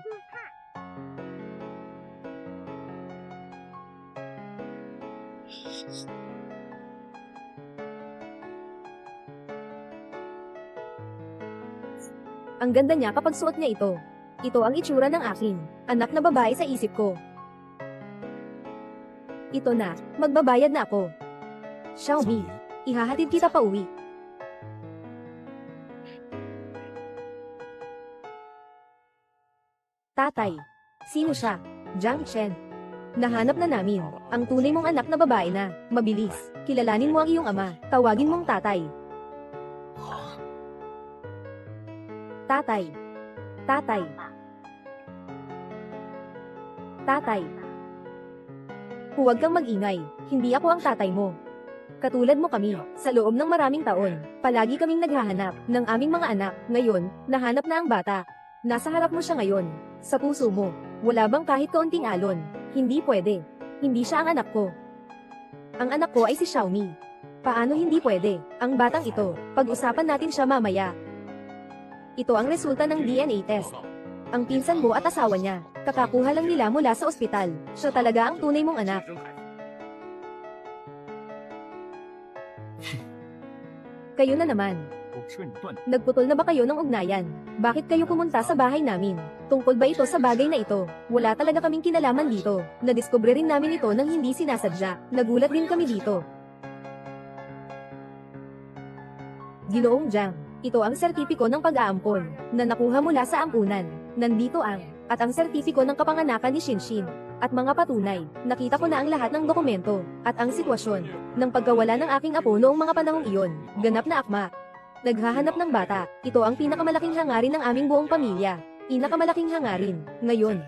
Ang ganda niya kapag suot niya ito. Ito ang itsura ng akin, anak na babae sa isip ko. Ito na, magbabayad na ako. Xiaomi, ihahatid kita pa uwi. Tatay, sino siya? Jiang Chen. Nahanap na namin, ang tunay mong anak na babae na, mabilis. Kilalanin mo ang iyong ama, tawagin mong tatay. Tatay. Tatay. Tatay. Huwag kang mag-ingay, hindi ako ang tatay mo. Katulad mo kami, sa loob ng maraming taon, palagi kaming naghahanap ng aming mga anak. Ngayon, nahanap na ang bata. Nasa harap mo siya ngayon, sa puso mo. Wala bang kahit kaunting alon? Hindi pwede. Hindi siya ang anak ko. Ang anak ko ay si Xiaomi. Paano hindi pwede? Ang batang ito, pag-usapan natin siya mamaya. Ito ang resulta ng DNA test. Ang pinsan mo at asawa niya, kakakuha lang nila mula sa ospital. Siya talaga ang tunay mong anak. Kayo na naman. Nagputol na ba kayo ng ugnayan? Bakit kayo pumunta sa bahay namin? Tungkol ba ito sa bagay na ito? Wala talaga kaming kinalaman dito. Nadiskubre rin namin ito nang hindi sinasadya. Nagulat din kami dito. Ginoong Jiang, ito ang sertipiko ng pag-aampon na nakuha mula sa ampunan. Nandito at ang sertipiko ng kapanganakan ni Shinshin. At mga patunay, nakita ko na ang lahat ng dokumento at ang sitwasyon ng pagkawala ng aking apo noong mga panahong iyon. Ganap na akma. Naghahanap ng bata. Ito ang pinakamalaking hangarin ng aming buong pamilya. Pinakamalaking hangarin. Ngayon,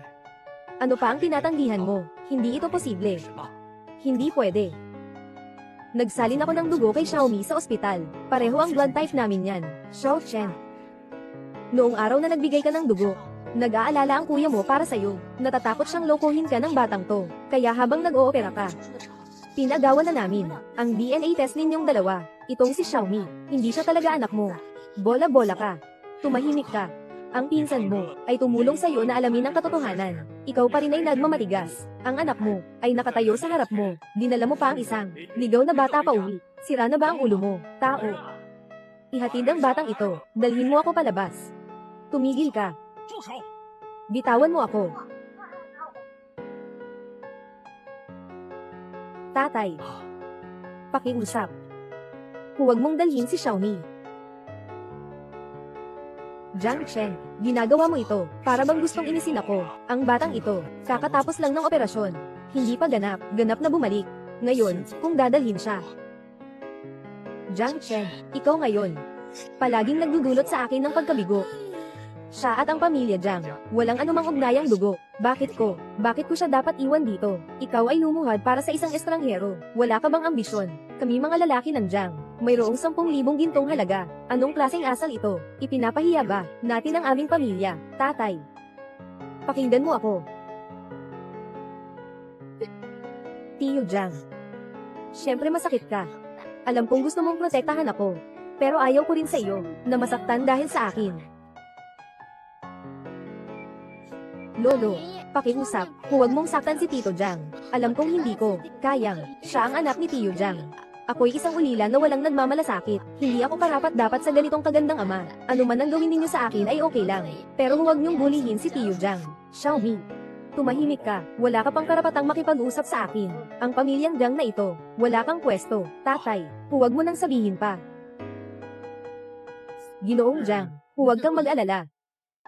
ano pa ang tinatanggihan mo? Hindi ito posible. Hindi pwede. Nagsalin ako ng dugo kay Xiaomi sa ospital. Pareho ang blood type namin yan. Xiao Chen. Noong araw na nagbigay ka ng dugo, nag-aalala ang kuya mo para sa'yo. Natatakot siyang lokohin ka ng batang to. Kaya habang nag-oopera ka, pinagawa na namin ang DNA test ninyong dalawa. Itong si Xiaomi, hindi siya talaga anak mo. Bola-bola ka. Tumahimik ka. Ang pinsan mo ay tumulong sa'yo na alamin ang katotohanan. Ikaw pa rin ay nagmamatigas. Ang anak mo ay nakatayo sa harap mo. Dinala mo pa ang isang ligaw na bata pa uwi. Sira na ba ang ulo mo, tao? Ihatid ang batang ito. Dalhin mo ako palabas. Tumigil ka. Bitawan mo ako. Tatay. Pakiusap. Huwag mong dalhin si Xiaomi. Jiang Chen, ginagawa mo ito para bang gustong inisin ako. Ang batang ito, kakatapos lang ng operasyon. Hindi pa ganap na bumalik. Ngayon, kung dadalhin siya. Jiang Chen, ikaw ngayon. Palaging nagdudulot sa akin ng pagkabigo. Siya at ang pamilya Jiang, walang anumang ugnayang dugo. Bakit ko? Bakit ko siya dapat iwan dito? Ikaw ay lumuhad para sa isang estranghero. Wala ka bang ambisyon? Kami mga lalaki ng Jiang, mayroong 10,000 gintong halaga. Anong klaseng asal ito? Ipinapahiya ba natin ang aming pamilya? Tatay, pakinggan mo ako. Tiyo Jiang, siyempre masakit ka. Alam kong gusto mong protektahan ako, pero ayaw ko rin sa iyo na masaktan dahil sa akin. Lolo, pakiusap, huwag mong saktan si Tito Jiang. Alam kong hindi ko kayang, siya ang anak ni Tiyo Jiang. Ako'y isang ulila na walang nagmamalasakit. Hindi ako karapat-dapat sa ganitong kagandang ama. Ano man ang gawin ninyo sa akin ay okay lang. Pero huwag niyong bulihin si Tiyo Jiang. Xiaomi, tumahimik ka. Wala ka pang karapatang makipag-usap sa akin. Ang pamilyang Jiang na ito, wala kang pwesto. Tatay, huwag mo nang sabihin pa. Ginoong Jiang, huwag kang mag-alala.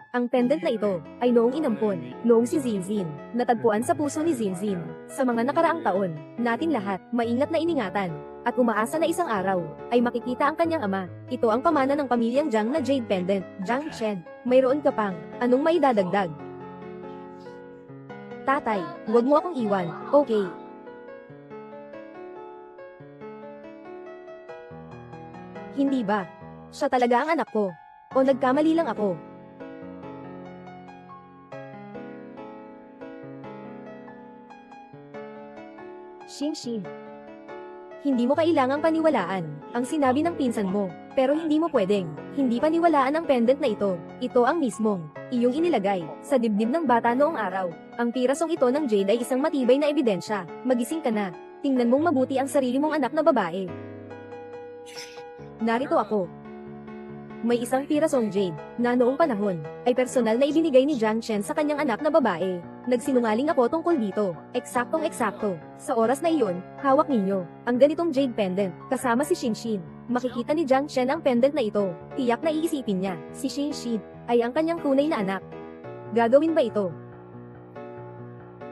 Ang pendant na ito ay noong inampon, noong si Zinzin, natagpuan sa puso ni Zinzin. Sa mga nakaraang taon, natin lahat, maingat na iningatan, at umaasa na isang araw, ay makikita ang kanyang ama. Ito ang pamana ng pamilyang Jiang na Jade Pendant. Jiang Chen, mayroon ka pang, anong maidadagdag? Tatay, huwag mo akong iwan, okay? Hindi ba? Siya talaga ang anak ko. O nagkamali lang ako? Xinxin, hindi mo kailangang paniwalaan ang sinabi ng pinsan mo, pero hindi mo pwedeng hindi paniwalaan ang pendant na ito. Ito ang mismong iyong inilagay sa dibdib ng bata noong araw. Ang pirasong ito ng Jade ay isang matibay na ebidensya. Magising ka na. Tingnan mong mabuti ang sarili mong anak na babae. Narito ako. May isang pirasong Jade na noong panahon ay personal na ibinigay ni Jiang Chen sa kanyang anak na babae. Nagsinungaling ako tungkol dito. Eksaktong-eksakto. Sa oras na iyon, hawak ninyo ang ganitong Jade pendant kasama si Xinxin. Makikita ni Jiang Chen ang pendant na ito. Tiyak na iisipin niya, si Xinxin ay ang kanyang tunay na anak. Gagawin ba ito?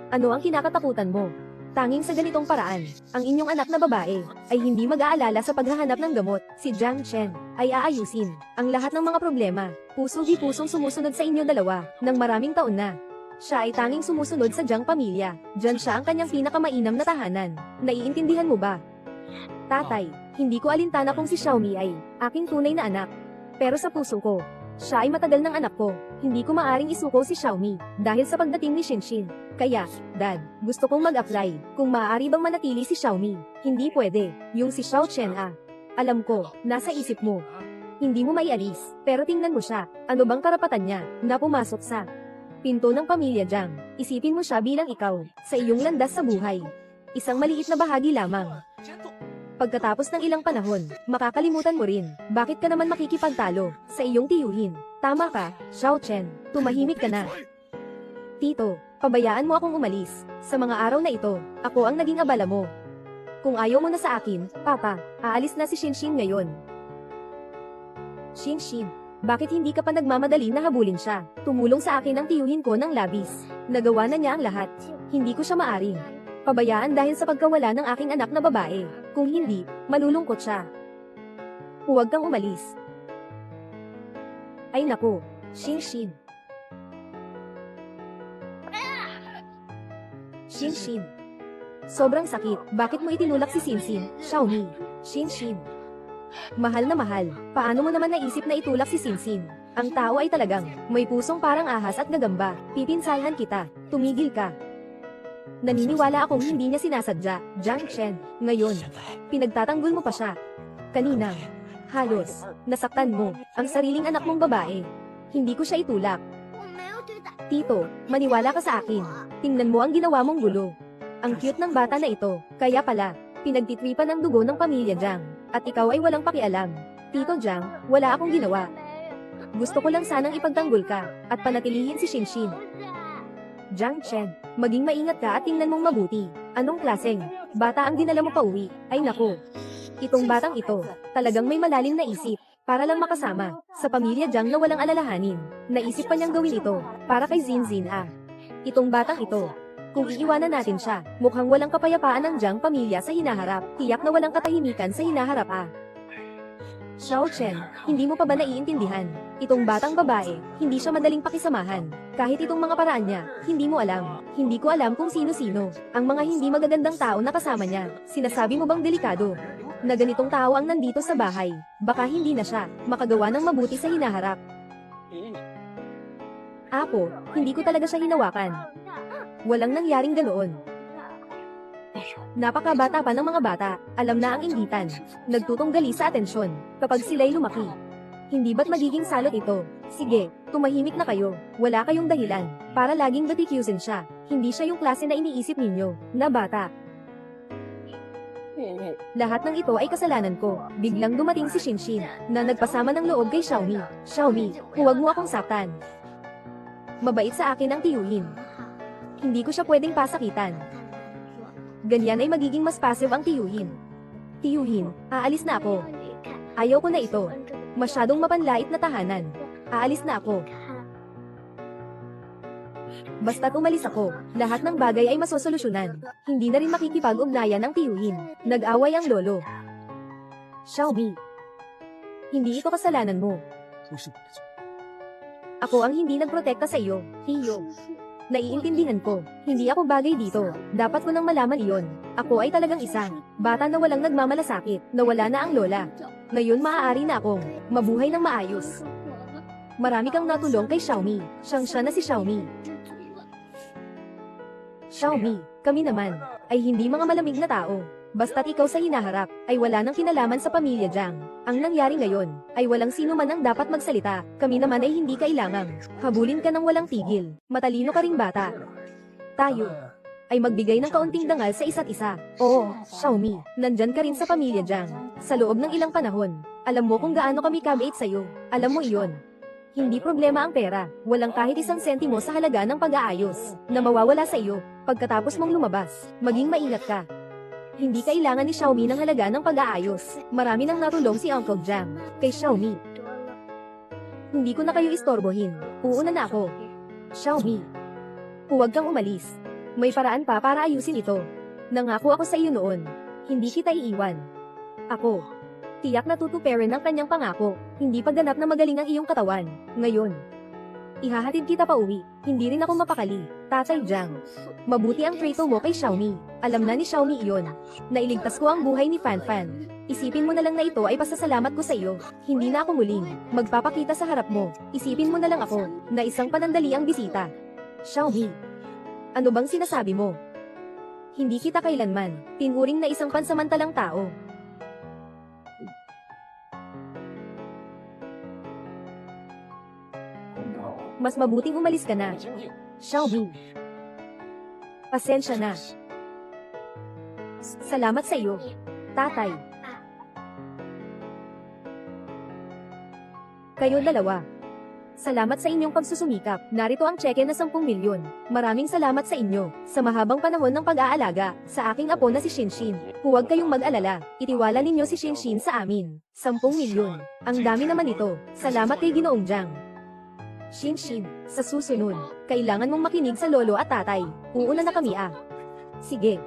Ano ang kinakatakutan mo? Tanging sa ganitong paraan, ang inyong anak na babae ay hindi mag-aalala sa paghahanap ng gamot. Si Jiang Chen ay aayusin ang lahat ng mga problema. Puso-di-pusong sumusunod sa inyo dalawa ng maraming taon na. Siya ay tanging sumusunod sa Jiang pamilya. Diyan siya ang kanyang pinakamainam na tahanan. Naiintindihan mo ba? Tatay, hindi ko alintana kung si Xiaomi ay aking tunay na anak. Pero sa puso ko, siya ay matagal ng anak ko. Hindi ko maaring isuko si Xiaomi dahil sa pagdating ni Xinxin. Kaya, Dad, gusto kong mag-apply. Kung maaari bang manatili si Xiaomi? Hindi pwede. Yung si Xiao Chen alam ko, nasa isip mo. Hindi mo maialis. Pero tingnan mo siya. Ano bang karapatan niya na pumasok sa pinto ng pamilya Jiang? Isipin mo siya bilang ikaw, sa iyong landas sa buhay. Isang maliit na bahagi lamang. Pagkatapos ng ilang panahon, makakalimutan mo rin. Bakit ka naman makikipagtalo sa iyong tiyuhin? Tama ka, Xiao Chen. Tumahimik ka na. Tito, pabayaan mo akong umalis. Sa mga araw na ito, ako ang naging abala mo. Kung ayaw mo na sa akin, Papa, aalis na si Xinxin ngayon. Xinxin, bakit hindi ka pa nagmamadali na habulin siya? Tumulong sa akin ang tiyuhin ko ng labis. Nagawa na niya ang lahat. Hindi ko siya maaring pabayaan dahil sa pagkawala ng aking anak na babae. Kung hindi, malulungkot siya. Huwag kang umalis. Ay naku, Xinxin. Xinxin. Sobrang sakit. Bakit mo itinulak si Xinxin, Xiaomi? Xinxin. Mahal na mahal. Paano mo naman naisip na itulak si Xinxin? Ang tao ay talagang may pusong parang ahas at gagamba. Pipinsahan kita. Tumigil ka. Naniniwala akong hindi niya sinasadya, Jiang Chen. Ngayon, pinagtatanggol mo pa siya. Kanina, halos, nasaktan mo ang sariling anak mong babae. Hindi ko siya itulak. Tito, maniwala ka sa akin. Tingnan mo ang ginawa mong gulo. Ang cute ng bata na ito, kaya pala, pinagtitripan ang dugo ng pamilya Jiang. At ikaw ay walang pakialam. Tito Jiang, wala akong ginawa. Gusto ko lang sanang ipagtanggol ka, at panatilihin si Xinxin. Jiang Chen, maging maingat ka at tingnan mong mabuti. Anong klaseng bata ang dinala mo pauwi? Ay naku. Itong batang ito, talagang may malalim na isip. Para lang makasama sa pamilya Jiang na walang alalahanin. Naisip pa niyang gawin ito para kay Zinzin Itong batang ito, kung iiwanan natin siya, mukhang walang kapayapaan ng Jiang pamilya sa hinaharap. Tiyak na walang katahimikan sa hinaharap Xiao Chen, hindi mo pa ba naiintindihan? Itong batang babae, hindi siya madaling pakisamahan. Kahit itong mga paraan niya, hindi mo alam. Hindi ko alam kung sino-sino. Ang mga hindi magagandang tao na kasama niya. Sinasabi mo bang delikado? Na ganitong tao ang nandito sa bahay. Baka hindi na siya makagawa ng mabuti sa hinaharap. Apo, hindi ko talaga siya hinawakan. Walang nangyaring ganoon. Napakabata pa ng mga bata, alam na ang inggitan. Nagtutunggali sa atensyon, kapag sila'y lumaki. Hindi ba't magiging salot ito? Sige, tumahimik na kayo. Wala kayong dahilan, para laging batikyusin siya. Hindi siya yung klase na iniisip ninyo, na bata. Lahat ng ito ay kasalanan ko. Biglang dumating si Shinshin, na nagpasama ng loob kay Xiaomi. Xiaomi, huwag mo akong saktan. Mabait sa akin ang tiyuhin. Hindi ko siya pwedeng pasakitan. Ganyan ay magiging mas passive ang tiyuhin. Tiyuhin, aalis na ako. Ayaw ko na ito. Masyadong mapanlait na tahanan. Aalis na ako. Basta't umalis ako, lahat ng bagay ay masosolusyonan. Hindi na rin makikipag-ugnayan ang tiyuhin. Nag-away ang lolo. Xiaomi, hindi ito kasalanan mo. Ako ang hindi nagprotekta sa iyo, tiyo. Naiintindihan ko, hindi ako bagay dito. Dapat ko nang malaman iyon. Ako ay talagang isang bata na walang nagmamalasakit, na wala na ang lola. Ngayon maaari na akong mabuhay ng maayos. Marami kang natulong kay Xiaomi. Siya na si Xiaomi. Xiaomi, kami naman, ay hindi mga malamig na tao. Basta't ikaw sa hinaharap, ay wala nang kinalaman sa pamilya Jiang. Ang nangyari ngayon, ay walang sino man ang dapat magsalita. Kami naman ay hindi kailangang habulin ka ng walang tigil. Matalino ka ring bata. Tayo ay magbigay ng kaunting dangal sa isa't isa. Oo, Xiaomi, nandyan ka rin sa pamilya Jiang. Sa loob ng ilang panahon, alam mo kung gaano kami kabait sa'yo. Alam mo iyon. Hindi problema ang pera. Walang kahit isang sentimo sa halaga ng pag-aayos na mawawala sa iyo pagkatapos mong lumabas. Maging maingat ka. Hindi kailangan ni Xiaomi ng halaga ng pag-aayos. Marami nang natulong si Uncle Jiang kay Xiaomi. Hindi ko na kayo istorbohin. Uuna na ako. Xiaomi, huwag kang umalis. May paraan pa para ayusin ito. Nangako ako sa iyo noon. Hindi kita iiwan. Ako, tiyak na tutuperin ang kanyang pangako. Hindi pa ganap na magaling ang iyong katawan. Ngayon, ihahatid kita pa uwi. Hindi rin ako mapakali. Tatay Jiang, mabuti ang trato mo kay Xiaomi. Alam na ni Xiaomi iyon. Nailigtas ko ang buhay ni Fan. Isipin mo na lang na ito ay pasasalamat ko sa iyo. Hindi na ako muling magpapakita sa harap mo. Isipin mo na lang ako na isang panandali ang bisita. Xiaomi, ano bang sinasabi mo? Hindi kita kailanman tinuring na isang pansamantalang tao. Mas mabuting umalis ka na. Xiaomi, pasensya na. Salamat sa iyo, tatay. Kayo dalawa. Salamat sa inyong pagsusumikap. Narito ang cheque na 10 milyon. Maraming salamat sa inyo sa mahabang panahon ng pag-aalaga sa aking apo na si Shinshin. Huwag kayong mag-alala. Itiwala ninyo si Shinshin sa amin. 10 milyon. Ang dami naman ito. Salamat kay Ginoong Jiang. Shinshin, sa susunod, kailangan mong makinig sa lolo at tatay. Uuna na kami ah. Sige.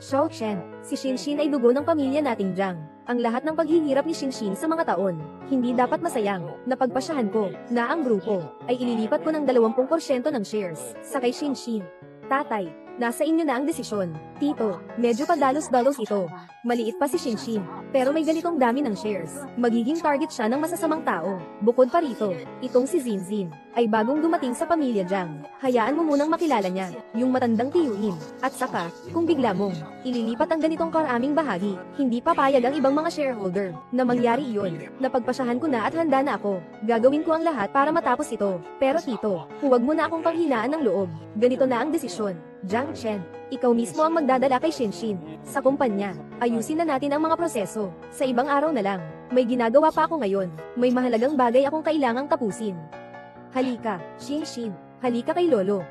Xiao Chen, si Shinshin ay dugo ng pamilya nating Jiang. Ang lahat ng paghihirap ni Shinshin sa mga taon, hindi dapat masayang. Napagpasyahan ko na ang grupo ay ililipat ko ng 20% ng shares sa kay Shinshin. Tatay, nasa inyo na ang desisyon. Tito, medyo padalos-dalos ito. Maliit pa si Shinshin, pero may ganitong dami ng shares. Magiging target siya ng masasamang tao. Bukod pa rito, itong si Zinzin ay bagong dumating sa pamilya Jiang. Hayaan mo munang makilala niya, yung matandang tiyuhin. At saka, kung bigla mong ililipat ang ganitong karaming bahagi, hindi papayag ang ibang mga shareholder na mangyari iyon. Napagpasyahan ko na at handa na ako. Gagawin ko ang lahat para matapos ito. Pero tito, huwag mo na akong panghinaan ng loob. Ganito na ang desisyon. Jiang Chen, ikaw mismo ang magdadala kay Shinshin sa kumpanya. Ayusin na natin ang mga proseso. Sa ibang araw na lang. May ginagawa pa ako ngayon. May mahalagang bagay akong kailangang tapusin. Halika, Shinshin. Halika kay Lolo.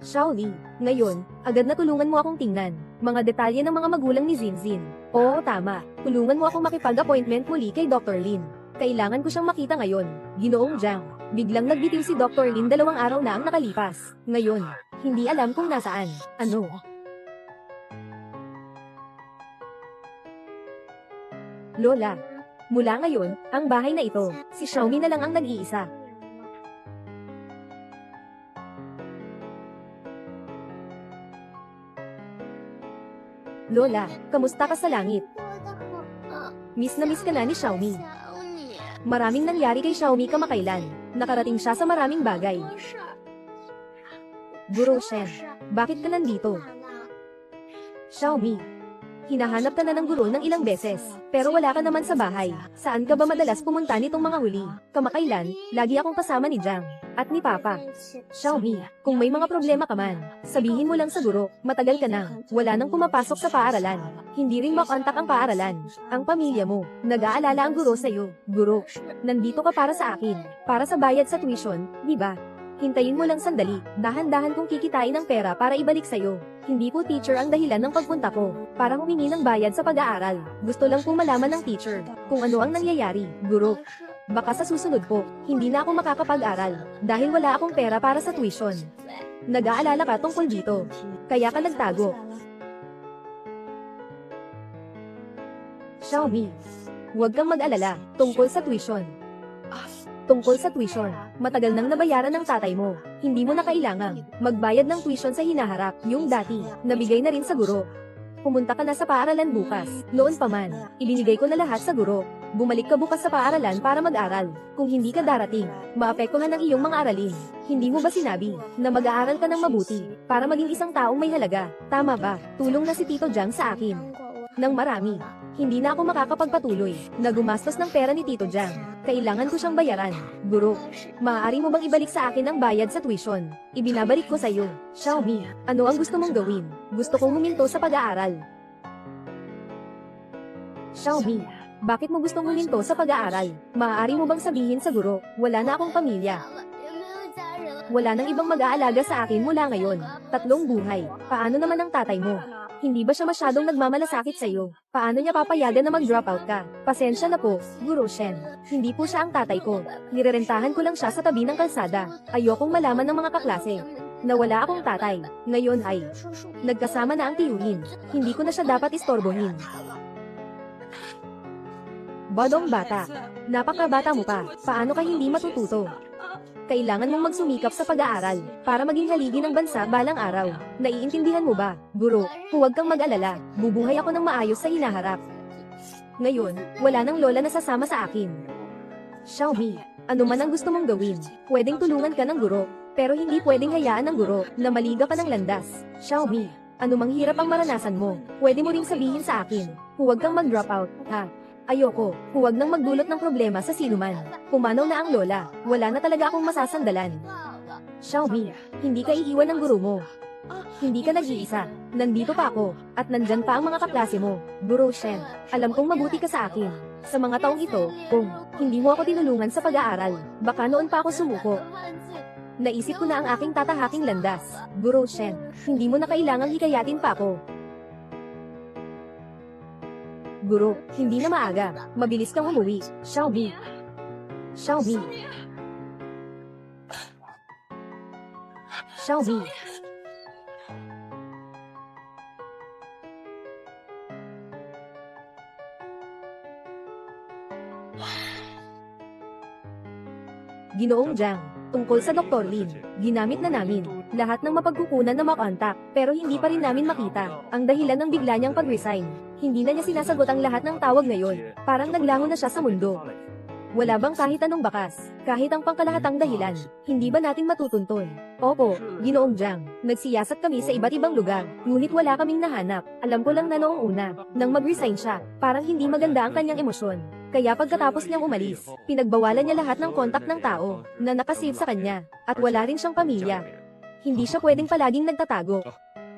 Xiaoli, ngayon, agad na tulungan mo akong tingnan mga detalye ng mga magulang ni Zinzin. Oo, tama. Tulungan mo akong makipag-appointment muli kay Dr. Lin. Kailangan ko siyang makita ngayon. Ginoong Jiang. Biglang nagbitiw si Dr. Lin 2 araw na ang nakalipas. Ngayon, hindi alam kung nasaan. Ano? Lola, Mula ngayon, ang bahay na ito, si Xiaomi na lang ang nag-iisa. Lola, kamusta ka sa langit? Miss na miss ka na ni Xiaomi. Maraming nangyari kay Xiaomi kamakailan. Nakarating siya sa maraming bagay. Guro Shen, bakit ka nandito? Xiaomi, hinahanap ka na ng guro ng ilang beses, pero wala ka naman sa bahay. Saan ka ba madalas pumunta nitong mga huli? Kamakailan, lagi akong kasama ni Jiang at ni Papa. Xiaomi, kung may mga problema ka man, sabihin mo lang sa guro, matagal ka na, wala nang pumapasok sa paaralan. Hindi rin makontak ang paaralan. Ang pamilya mo, nag-aalala ang guro sa'yo. Guro, nandito ka para sa akin, para sa bayad sa tuition, di ba? Hintayin mo lang sandali, dahan-dahan kong kikitain ang pera para ibalik sa'yo. Hindi po teacher ang dahilan ng pagpunta ko, para humingi ng bayad sa pag-aaral. Gusto lang pong malaman ng teacher, kung ano ang nangyayari, guro. Baka sa susunod po, hindi na ako makakapag-aral, dahil wala akong pera para sa tuition. Nag-aalala ka tungkol dito, kaya ka nagtago. Xiaomi, huwag kang mag-alala, tungkol sa tuition. Tungkol sa tuition, matagal nang nabayaran ng tatay mo. Hindi mo na kailangan magbayad ng tuition sa hinaharap, yung dati, nabigay na rin sa guro. Pumunta ka na sa paaralan bukas. Noon pa man, ibinigay ko na lahat sa guro. Bumalik ka bukas sa paaralan para mag-aral. Kung hindi ka darating, maapektuhan ang iyong mga aralin. Hindi mo ba sinabi na mag-aaral ka ng mabuti para maging isang taong may halaga? Tama ba? Tulong na si Tito Jiang sa akin nang marami. Hindi na ako makakapagpatuloy na gumastos ng pera ni Tito Jiang. Kailangan ko siyang bayaran. Guro, maaari mo bang ibalik sa akin ang bayad sa tuition? Ibinabalik ko sa iyo. Xiaomi, ano ang gusto mong gawin? Gusto kong huminto sa pag-aaral. Xiaomi, bakit mo gustong huminto sa pag-aaral? Maaari mo bang sabihin sa guro, wala na akong pamilya. Wala nang ibang mag-aalaga sa akin mula ngayon. 3 buhay. Paano naman ang tatay mo? Hindi ba siya masyadong nagmamalasakit sa iyo? Paano niya papayagan na mag-drop out ka? Pasensya na po, Guro Shen. Hindi po siya ang tatay ko. Nirerentahan ko lang siya sa tabi ng kalsada. Ayokong malaman ng mga kaklase na wala akong tatay. Ngayon ay nagkasama na ang tiyuhin. Hindi ko na siya dapat istorbohin. Badong bata. Napakabata mo pa. Paano ka hindi matututo? Kailangan mong magsumikap sa pag-aaral para maging haligi ng bansa balang araw. Naiintindihan mo ba, guro? Huwag kang mag-alala, bubuhay ako ng maayos sa hinaharap. Ngayon, wala nang lola na sasama sa akin. Xiaomi, ano man ang gusto mong gawin, pwedeng tulungan ka ng guro, pero hindi pwedeng hayaan ng guro na maliga ka ng landas. Xiaomi, ano mang hirap ang maranasan mo, pwede mo ring sabihin sa akin. Huwag kang mag-drop out, ha? Ayoko, huwag nang magdulot ng problema sa sinuman. Pumanaw na ang lola, wala na talaga akong masasandalan. Xiaomi, hindi ka iiwan ng guro mo. Hindi ka nag-iisa, nandito pa ako, at nandyan pa ang mga kaklase mo. Guro Shen, alam kong mabuti ka sa akin. Sa mga taong ito, kung hindi mo ako tinulungan sa pag-aaral, baka noon pa ako sumuko. Naisip ko na ang aking tatahaking landas. Guro Shen, hindi mo na kailangang hikayatin pa ako. Guro, hindi na maaga. Mabilis kang umuwi. Xiaomi. Xiaomi. Xiaomi. Ginoong Jiang, tungkol sa Dr. Lin, ginamit na namin lahat ng mapagkukunan na makontak, pero hindi pa rin namin makita ang dahilan ng bigla niyang pag-resign. Hindi na niya sinasagot ang lahat ng tawag ngayon, parang naglango na siya sa mundo. Wala bang kahit anong bakas, kahit ang pangkalahatang dahilan, hindi ba natin matutuntun? Opo, Ginoong Jiang, nagsiyasat kami sa iba't ibang lugar, ngunit wala kaming nahanap. Alam ko lang na noong una, nang mag-resign siya, parang hindi maganda ang kanyang emosyon. Kaya pagkatapos niyang umalis, pinagbawalan niya lahat ng kontak ng tao na nakasave sa kanya, at wala rin siyang pamilya. Hindi siya pwedeng palaging nagtatago.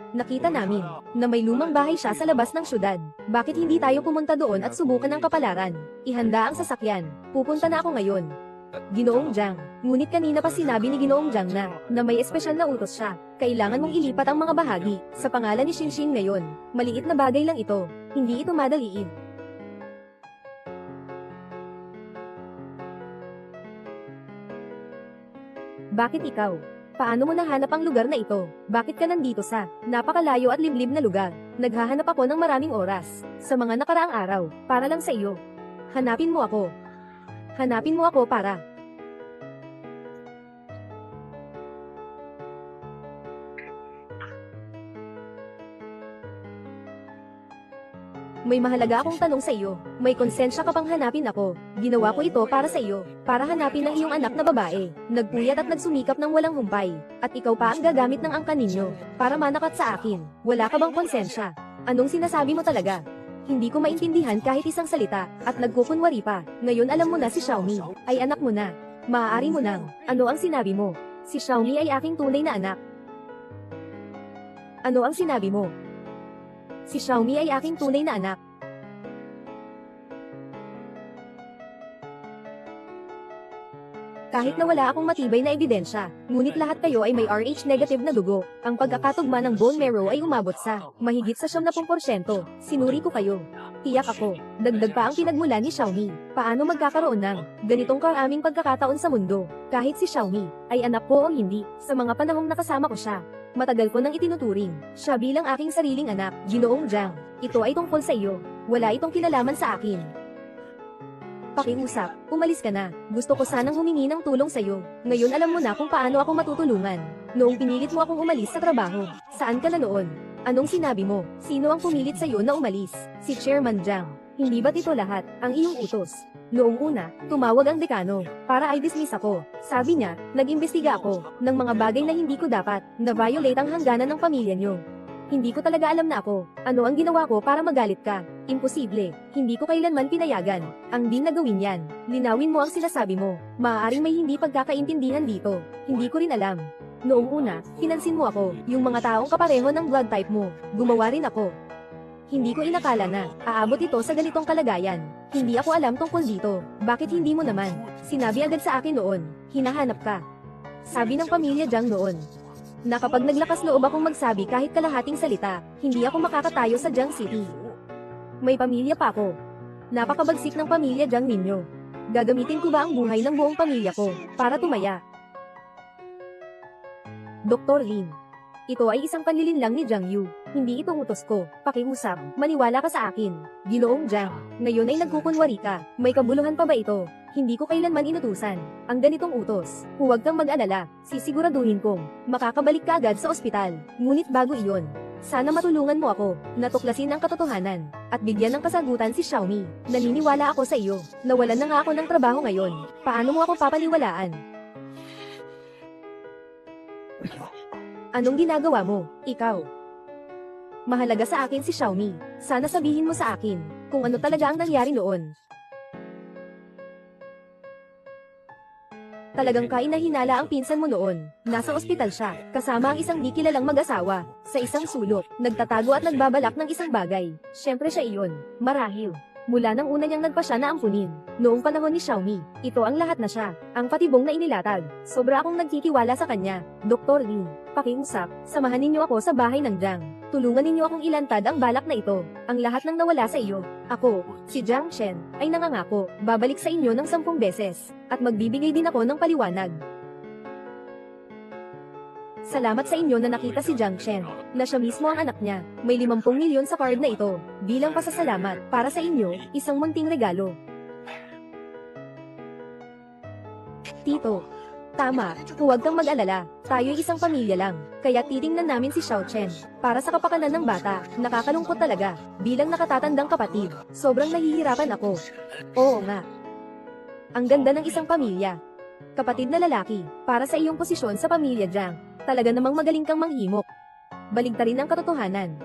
Nakita namin na may lumang bahay siya sa labas ng syudad. Bakit hindi tayo pumunta doon at subukan ang kapalaran? Ihanda ang sasakyan. Pupunta na ako ngayon. Ginoong Jiang, ngunit kanina pa sinabi ni Ginoong Jiang na may espesyal na utos siya. Kailangan mong ilipat ang mga bahagi sa pangalan ni Xinxin ngayon. Maliit na bagay lang ito. Hindi ito madaliin. Bakit ikaw? Paano mo nahanap ang lugar na ito? Bakit ka nandito sa napakalayo at liblib na lugar? Naghahanap ako ng maraming oras sa mga nakaraang araw para lang sa iyo. Hanapin mo ako. Hanapin mo ako para. May mahalaga akong tanong sa iyo. May konsensya ka pang hanapin ako. Ginawa ko ito para sa iyo. Para hanapin ang iyong anak na babae. Nagpuyat at nagsumikap ng walang humpay. At ikaw pa ang gagamit ng angka ninyo. Para manakat sa akin. Wala ka bang konsensya? Anong sinasabi mo talaga? Hindi ko maintindihan kahit isang salita. At nagkukunwari pa. Ngayon alam mo na si Xiaomi. Ay anak mo na. Maaari mo nang. Ano ang sinabi mo? Si Xiaomi ay aking tunay na anak. Ano ang sinabi mo? Si Xiaomi ay aking tunay na anak. Kahit na wala akong matibay na ebidensya, ngunit lahat kayo ay may Rh negative na dugo. Ang pagkakatugma ng bone marrow ay umabot sa mahigit sa 70%. Sinuri ko kayo. Tiyak ako. Dagdag pa ang pinagmula ni Xiaomi. Paano magkakaroon ng ganitong karaming pagkakataon sa mundo? Kahit si Xiaomi ay anak ko o hindi, sa mga panahong nakasama ko siya. Matagal ko nang itinuturing siya bilang aking sariling anak. Ginoong Jiang, ito ay tungkol sa iyo. Wala itong kinalaman sa akin. Pakiusap, umalis ka na. Gusto ko sanang humingi ng tulong sa iyo. Ngayon alam mo na kung paano ako matutulungan. Noong pinilit mo akong umalis sa trabaho, saan ka na noon? Anong sinabi mo? Sino ang pumilit sa iyo na umalis? Si Chairman Jiang. Hindi ba't ito lahat ang iyong utos? Noong una, tumawag ang dekano para i-dismiss ako. Sabi niya, nag-imbestiga ako ng mga bagay na hindi ko dapat, na violate ang hangganan ng pamilya niyo. Hindi ko talaga alam na ako. Ano ang ginawa ko para magalit ka? Imposible. Hindi ko kailanman pinayagan ang din na gawin yan. Linawin mo ang sinasabi mo. Maaaring may hindi pagkakaintindihan dito. Hindi ko rin alam. Noong una, pinansin mo ako, yung mga taong kapareho ng blood type mo. Gumawa rin ako. Hindi ko inakala na aabot ito sa ganitong kalagayan. Hindi ako alam tungkol dito. Bakit hindi mo naman? Sinabi agad sa akin noon. Hinahanap ka. Sabi ng pamilya Jiang noon. Na kapag naglakas loob akong magsabi kahit kalahating salita, hindi ako makakatayo sa Jiang City. May pamilya pa ako. Napakabagsik ng pamilya Jiang ninyo. Gagamitin ko ba ang buhay ng buong pamilya ko para tumaya? Dr. Lin. Ito ay isang panlilinlang ni Jiang Yu. Hindi ito utos ko. Pakiusap, maniwala ka sa akin. Ginoong Jiang, ngayon ay nagkukunwari ka. May kabuluhan pa ba ito? Hindi ko kailanman inutusan ang ganitong utos. Huwag kang mag-alala. Sisiguraduhin kong makakabalik ka agad sa ospital. Ngunit bago iyon, sana matulungan mo ako natuklasin ang katotohanan at bigyan ng kasagutan si Xiaomi. Naniniwala ako sa iyo. Nawalan na nga ako ng trabaho ngayon. Paano mo ako papaniwalaan? Anong ginagawa mo, ikaw? Mahalaga sa akin si Xiaomi. Sana sabihin mo sa akin kung ano talaga ang nangyari noon. Talagang kainahinala ang pinsan mo noon. Nasa ospital siya, kasama ang isang di kilalang mag-asawa. Sa isang sulok, nagtatago at nagbabalak ng isang bagay. Siyempre siya iyon. Marahil. Mula nang una niyang nagpasya na ampunin. Noong panahon ni Xiaomi, ito ang lahat na siya. Ang patibong na inilatag. Sobra akong nagtitiwala sa kanya. Dr. Lin, pakiusap, samahan ninyo ako sa bahay ng Jiang. Tulungan ninyo akong ilantad ang balak na ito. Ang lahat ng nawala sa iyo. Ako, si Jiang Shen, ay nangangako, babalik sa inyo ng 10 beses. At magbibigay din ako ng paliwanag. Salamat sa inyo na nakita si Jiang Shen, na siya mismo ang anak niya. May 50 milyon sa card na ito. Bilang pasasalamat, para sa inyo, isang munting regalo. Tito. Tama, huwag kang mag-alala. Tayo'y isang pamilya lang. Kaya titingnan namin si Xiao Chen. Para sa kapakanan ng bata, nakakalungkot talaga. Bilang nakatatandang kapatid, sobrang nahihirapan ako. Oo nga. Ang ganda ng isang pamilya. Kapatid na lalaki, para sa iyong posisyon sa pamilya Jiang. Talaga namang magaling kang manghimok. Baligtarin ang katotohanan.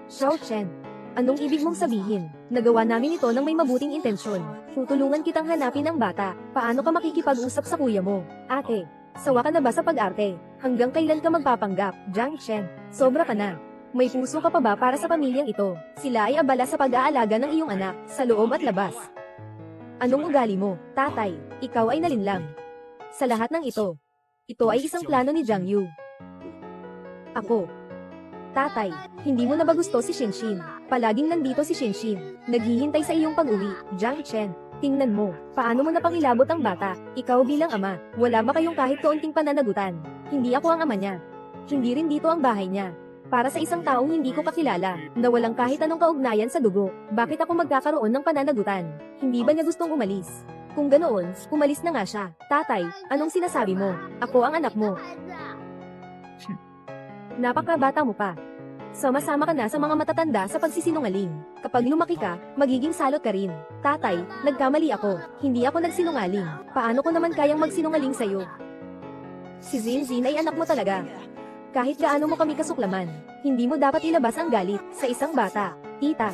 Xiao Chen, anong ibig mong sabihin? Nagawa namin ito ng may mabuting intensyon. Tutulungan kitang hanapin ang bata. Paano ka makikipag-usap sa kuya mo? Ate, sawa ka na ba sa pag-arte? Hanggang kailan ka magpapanggap? Jiang Chen, sobra ka na. May puso ka pa ba para sa pamilyang ito? Sila ay abala sa pag-aalaga ng iyong anak, sa loob at labas. Anong ugali mo, tatay? Ikaw ay nalinlang. Sa lahat ng ito ay isang plano ni Jiang Yu. Ako. Tatay, hindi mo na ba gusto si Shinshin? Palaging nandito si Shinshin. Naghihintay sa iyong pag-uwi. Jiang Chen, tingnan mo, paano mo napangilabot ang bata? Ikaw bilang ama, wala ba kayong kahit kaunting pananagutan? Hindi ako ang ama niya. Hindi rin dito ang bahay niya. Para sa isang taong hindi ko kakilala, na walang kahit anong kaugnayan sa dugo, bakit ako magkakaroon ng pananagutan? Hindi ba niya gustong umalis? Kung ganoon, umalis na nga siya. Tatay, anong sinasabi mo? Ako ang anak mo. Napakabata mo pa. Sama-sama ka na sa mga matatanda sa pagsisinungaling. Kapag lumaki ka, magiging salot ka rin. Tatay, nagkamali ako. Hindi ako nagsinungaling. Paano ko naman kayang magsinungaling sa'yo? Si Zinzin ay anak mo talaga. Kahit gaano mo kami kasuklaman, hindi mo dapat ilabas ang galit sa isang bata. Tita,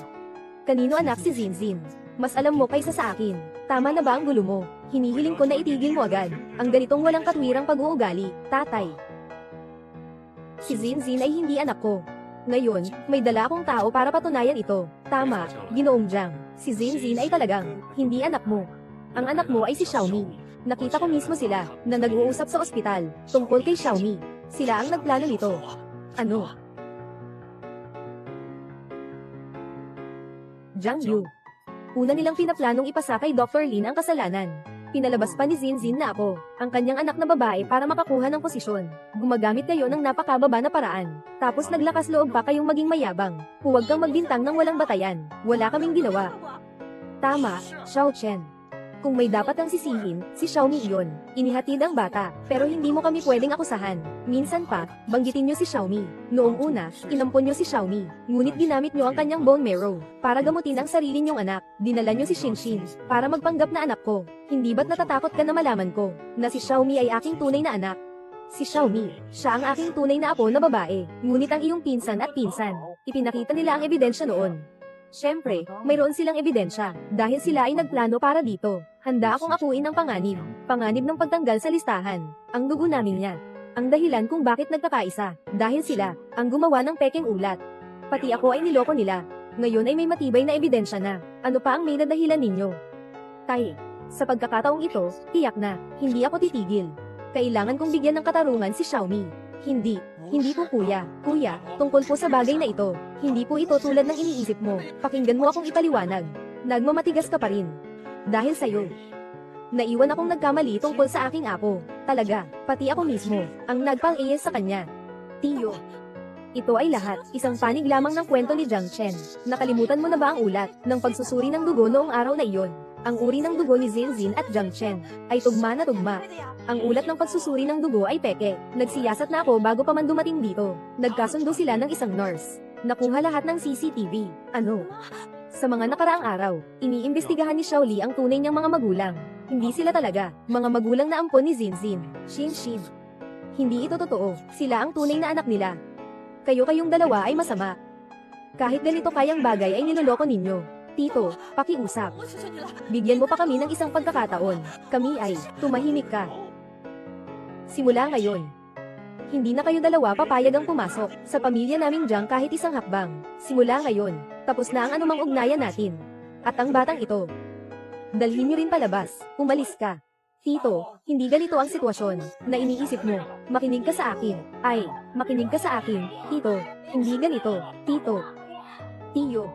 kanino anak si Zinzin? Mas alam mo kaysa sa akin. Tama na ba ang gulo mo? Hinihiling ko na itigil mo agad ang ganitong walang katwirang pag-uugali, tatay. Si Zinzin ay hindi anak ko. Ngayon, may dala akong tao para patunayan ito. Tama, Ginoong Jiang. Si Zinzin ay talagang hindi anak mo. Ang anak mo ay si Xiaomi. Nakita ko mismo sila na nag-uusap sa ospital tungkol kay Xiaomi. Sila ang nagplano nito. Ano? Jiang Yu. Una nilang pinaplanong ipasa kay Dr. Lin ang kasalanan. Pinalabas pa ni Zinzin na ako, ang kanyang anak na babae para makakuha ng posisyon. Gumagamit kayo ng napakababa na paraan. Tapos naglakas loob pa kayong maging mayabang. Huwag kang magbintang ng walang batayan. Wala kaming ginawa. Tama, Xiao Chen. Kung may dapat ang sisihin, si Xiaomi iyon. Inihatid ang bata, pero hindi mo kami pwedeng akusahan. Minsan pa, banggitin niyo si Xiaomi. Noong una, inampon niyo si Xiaomi. Ngunit ginamit niyo ang kanyang bone marrow para gamutin ang sarili niyong anak. Dinala niyo si Xinxin para magpanggap na anak ko. Hindi ba't natatakot ka na malaman ko na si Xiaomi ay aking tunay na anak? Si Xiaomi, siya ang aking tunay na apo na babae. Ngunit ang iyong pinsan at pinsan, ipinakita nila ang ebidensya noon. Siyempre, mayroon silang ebidensya, dahil sila ay nagplano para dito. Handa akong akuin ang panganib. Panganib ng pagtanggal sa listahan. Ang dugo namin niya. Ang dahilan kung bakit nagkakaisa. Dahil sila, ang gumawa ng pekeng ulat. Pati ako ay niloko nila. Ngayon ay may matibay na ebidensya na. Ano pa ang may nadahilan ninyo? Tay, sa pagkakataong ito, tiyak na, hindi ako titigil. Kailangan kong bigyan ng katarungan si Xiaomi. Hindi po kuya. Kuya, tungkol po sa bagay na ito. Hindi po ito tulad ng iniisip mo. Pakinggan mo akong ipaliwanag. Nagmamatigas ka pa rin. Dahil sa'yo. Naiwan akong nagkamali tungkol sa aking apo. Talaga, pati ako mismo, ang nagpang-iyes sa kanya. Tiyo. Ito ay lahat, isang panig lamang ng kwento ni Jiang Chen. Nakalimutan mo na ba ang ulat ng pagsusuri ng dugo noong araw na iyon? Ang uri ng dugo ni Zinzin at Jiang Chen ay tugma na tugma. Ang ulat ng pagsusuri ng dugo ay peke. Nagsiyasat na ako bago pa man dumating dito. Nagkasundo sila ng isang nurse. Nakuha lahat ng CCTV. Ano? Sa mga nakaraang araw, iniimbestigahan ni Xiaoli ang tunay niyang mga magulang. Hindi sila talaga, mga magulang na ampon ni Zinzin, Xinxin. Hindi ito totoo, sila ang tunay na anak nila. Kayong dalawa ay masama. Kahit ganito kayang bagay ay niloloko ninyo. Tito, pakiusap. Bigyan mo pa kami ng isang pagkakataon. Kami ay, tumahimik ka. Simula ngayon. Hindi na kayo dalawa papayag ang pumasok sa pamilya naming Jiang kahit isang hakbang. Simula ngayon, tapos na ang anumang ugnayan natin. At ang batang ito, dalhin niyo rin palabas, umalis ka. Tito, hindi ganito ang sitwasyon na iniisip mo. Makinig ka sa akin. Ay, makinig ka sa akin. Tito, hindi ganito. Tito. Tiyo.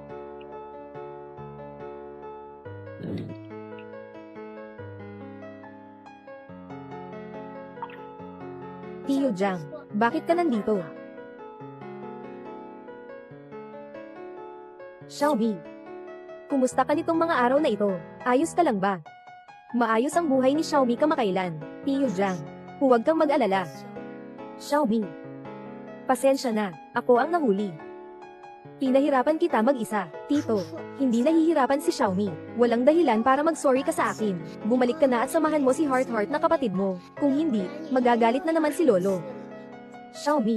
Tiyo Jiang, bakit ka nandito? Xiaomi, kumusta ka nitong mga araw na ito? Ayos ka lang ba? Maayos ang buhay ni Xiaomi kamakailan. Tiyo Jiang, huwag kang mag-alala. Xiaomi, pasensya na, ako ang nahuli. Pinahirapan kita mag-isa. Tito, hindi nahihirapan si Xiaomi. Walang dahilan para mag-sorry ka sa akin. Bumalik ka na at samahan mo si Heart na kapatid mo. Kung hindi, magagalit na naman si Lolo. Xiaomi,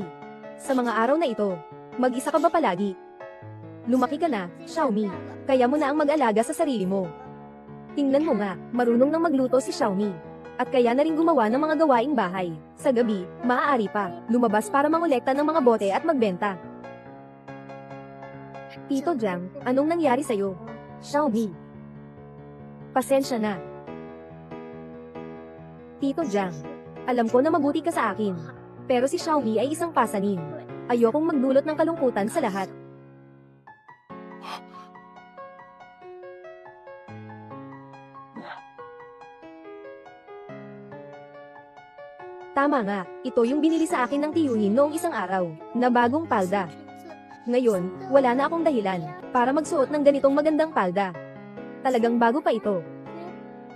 sa mga araw na ito, mag-isa ka ba palagi? Lumaki ka na, Xiaomi. Kaya mo na ang mag-alaga sa sarili mo. Tingnan mo nga, marunong nang magluto si Xiaomi. At kaya na rin gumawa ng mga gawaing bahay. Sa gabi, maaari pa, lumabas para mangolekta ng mga bote at magbenta. Tito Jiang, anong nangyari sa'yo? Xiaomi. Pasensya na. Tito Jiang, alam ko na mabuti ka sa akin. Pero si Xiaomi ay isang pasanin. Ayokong magdulot ng kalungkutan sa lahat. Tama nga, ito yung binili sa akin ng tiyuhin noong isang araw, na bagong palda. Ngayon, wala na akong dahilan para magsuot ng ganitong magandang palda. Talagang bago pa ito.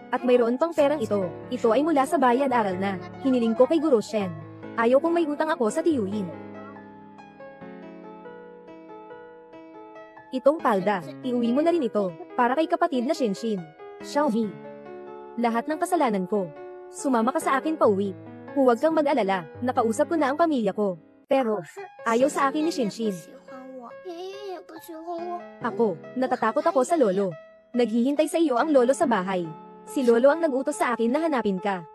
At mayroon pang perang ito. Ito ay mula sa bayad aral na hiniling ko kay Guro Shen. Ayaw kong may utang ako sa tiyuhin. Itong palda, iuwi mo na rin ito, para kay kapatid na Shinshin. Xiaomi. Lahat ng kasalanan ko. Sumama ka sa akin pauwi. Huwag kang mag-alala, nakausap ko na ang pamilya ko. Pero, ayaw sa akin ni Shinshin. Ako, natatakot ako sa lolo. Naghihintay sa iyo ang lolo sa bahay. Si lolo ang nag-utos sa akin na hanapin ka.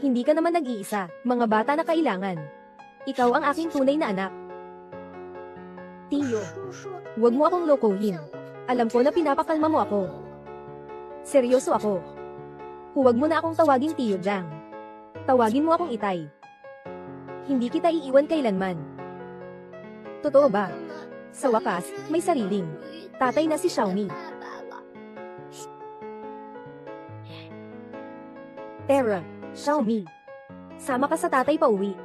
Hindi ka naman nag-iisa, mga bata na kailangan. Ikaw ang aking tunay na anak. Tiyo, huwag mo akong lokohin. Alam ko na pinapakalma mo ako. Seryoso ako. Huwag mo na akong tawaging Tiyo Jiang. Tawagin mo akong Itay. Hindi kita iiwan kailanman. Totoo ba? Sa wakas, may sariling tatay na si Xiaomi. Tara, Xiaomi. Sama ka sa tatay pauwi.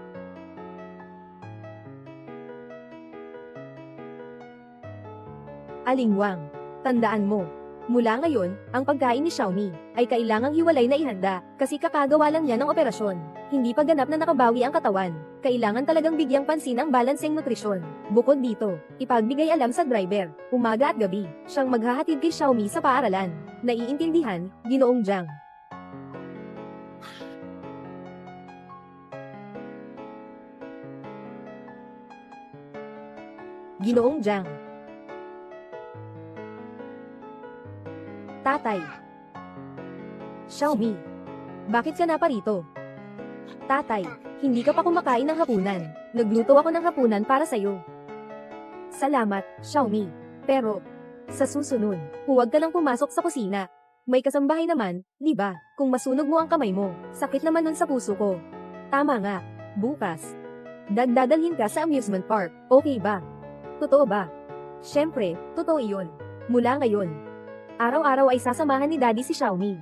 Alingwang, tandaan mo. Mula ngayon, ang pagkain ni Xiaomi ay kailangang hiwalay na ihanda kasi kakagawa lang niya ng operasyon. Hindi pa ganap na nakabawi ang katawan. Kailangan talagang bigyang pansin ang balanseng nutrisyon. Bukod dito, ipagbigay alam sa driver, umaga at gabi, siyang maghahatid kay Xiaomi sa paaralan. Naiintindihan, Ginoong Jiang. Ginoong Jiang. Tatay. Xiaomi. Bakit ka na parito? Tatay, hindi ka pa kumakain ng hapunan. Nagluto ako ng hapunan para sa'yo. Salamat, Xiaomi. Pero, sa susunod, huwag ka lang pumasok sa kusina. May kasambahay naman, di ba? Kung masunog mo ang kamay mo, sakit naman nun sa puso ko. Tama nga, bukas. Dadalhin ka sa amusement park, okay ba? Totoo ba? Siyempre, totoo iyon. Mula ngayon, araw-araw ay sasamahan ni Daddy si Xiaomi.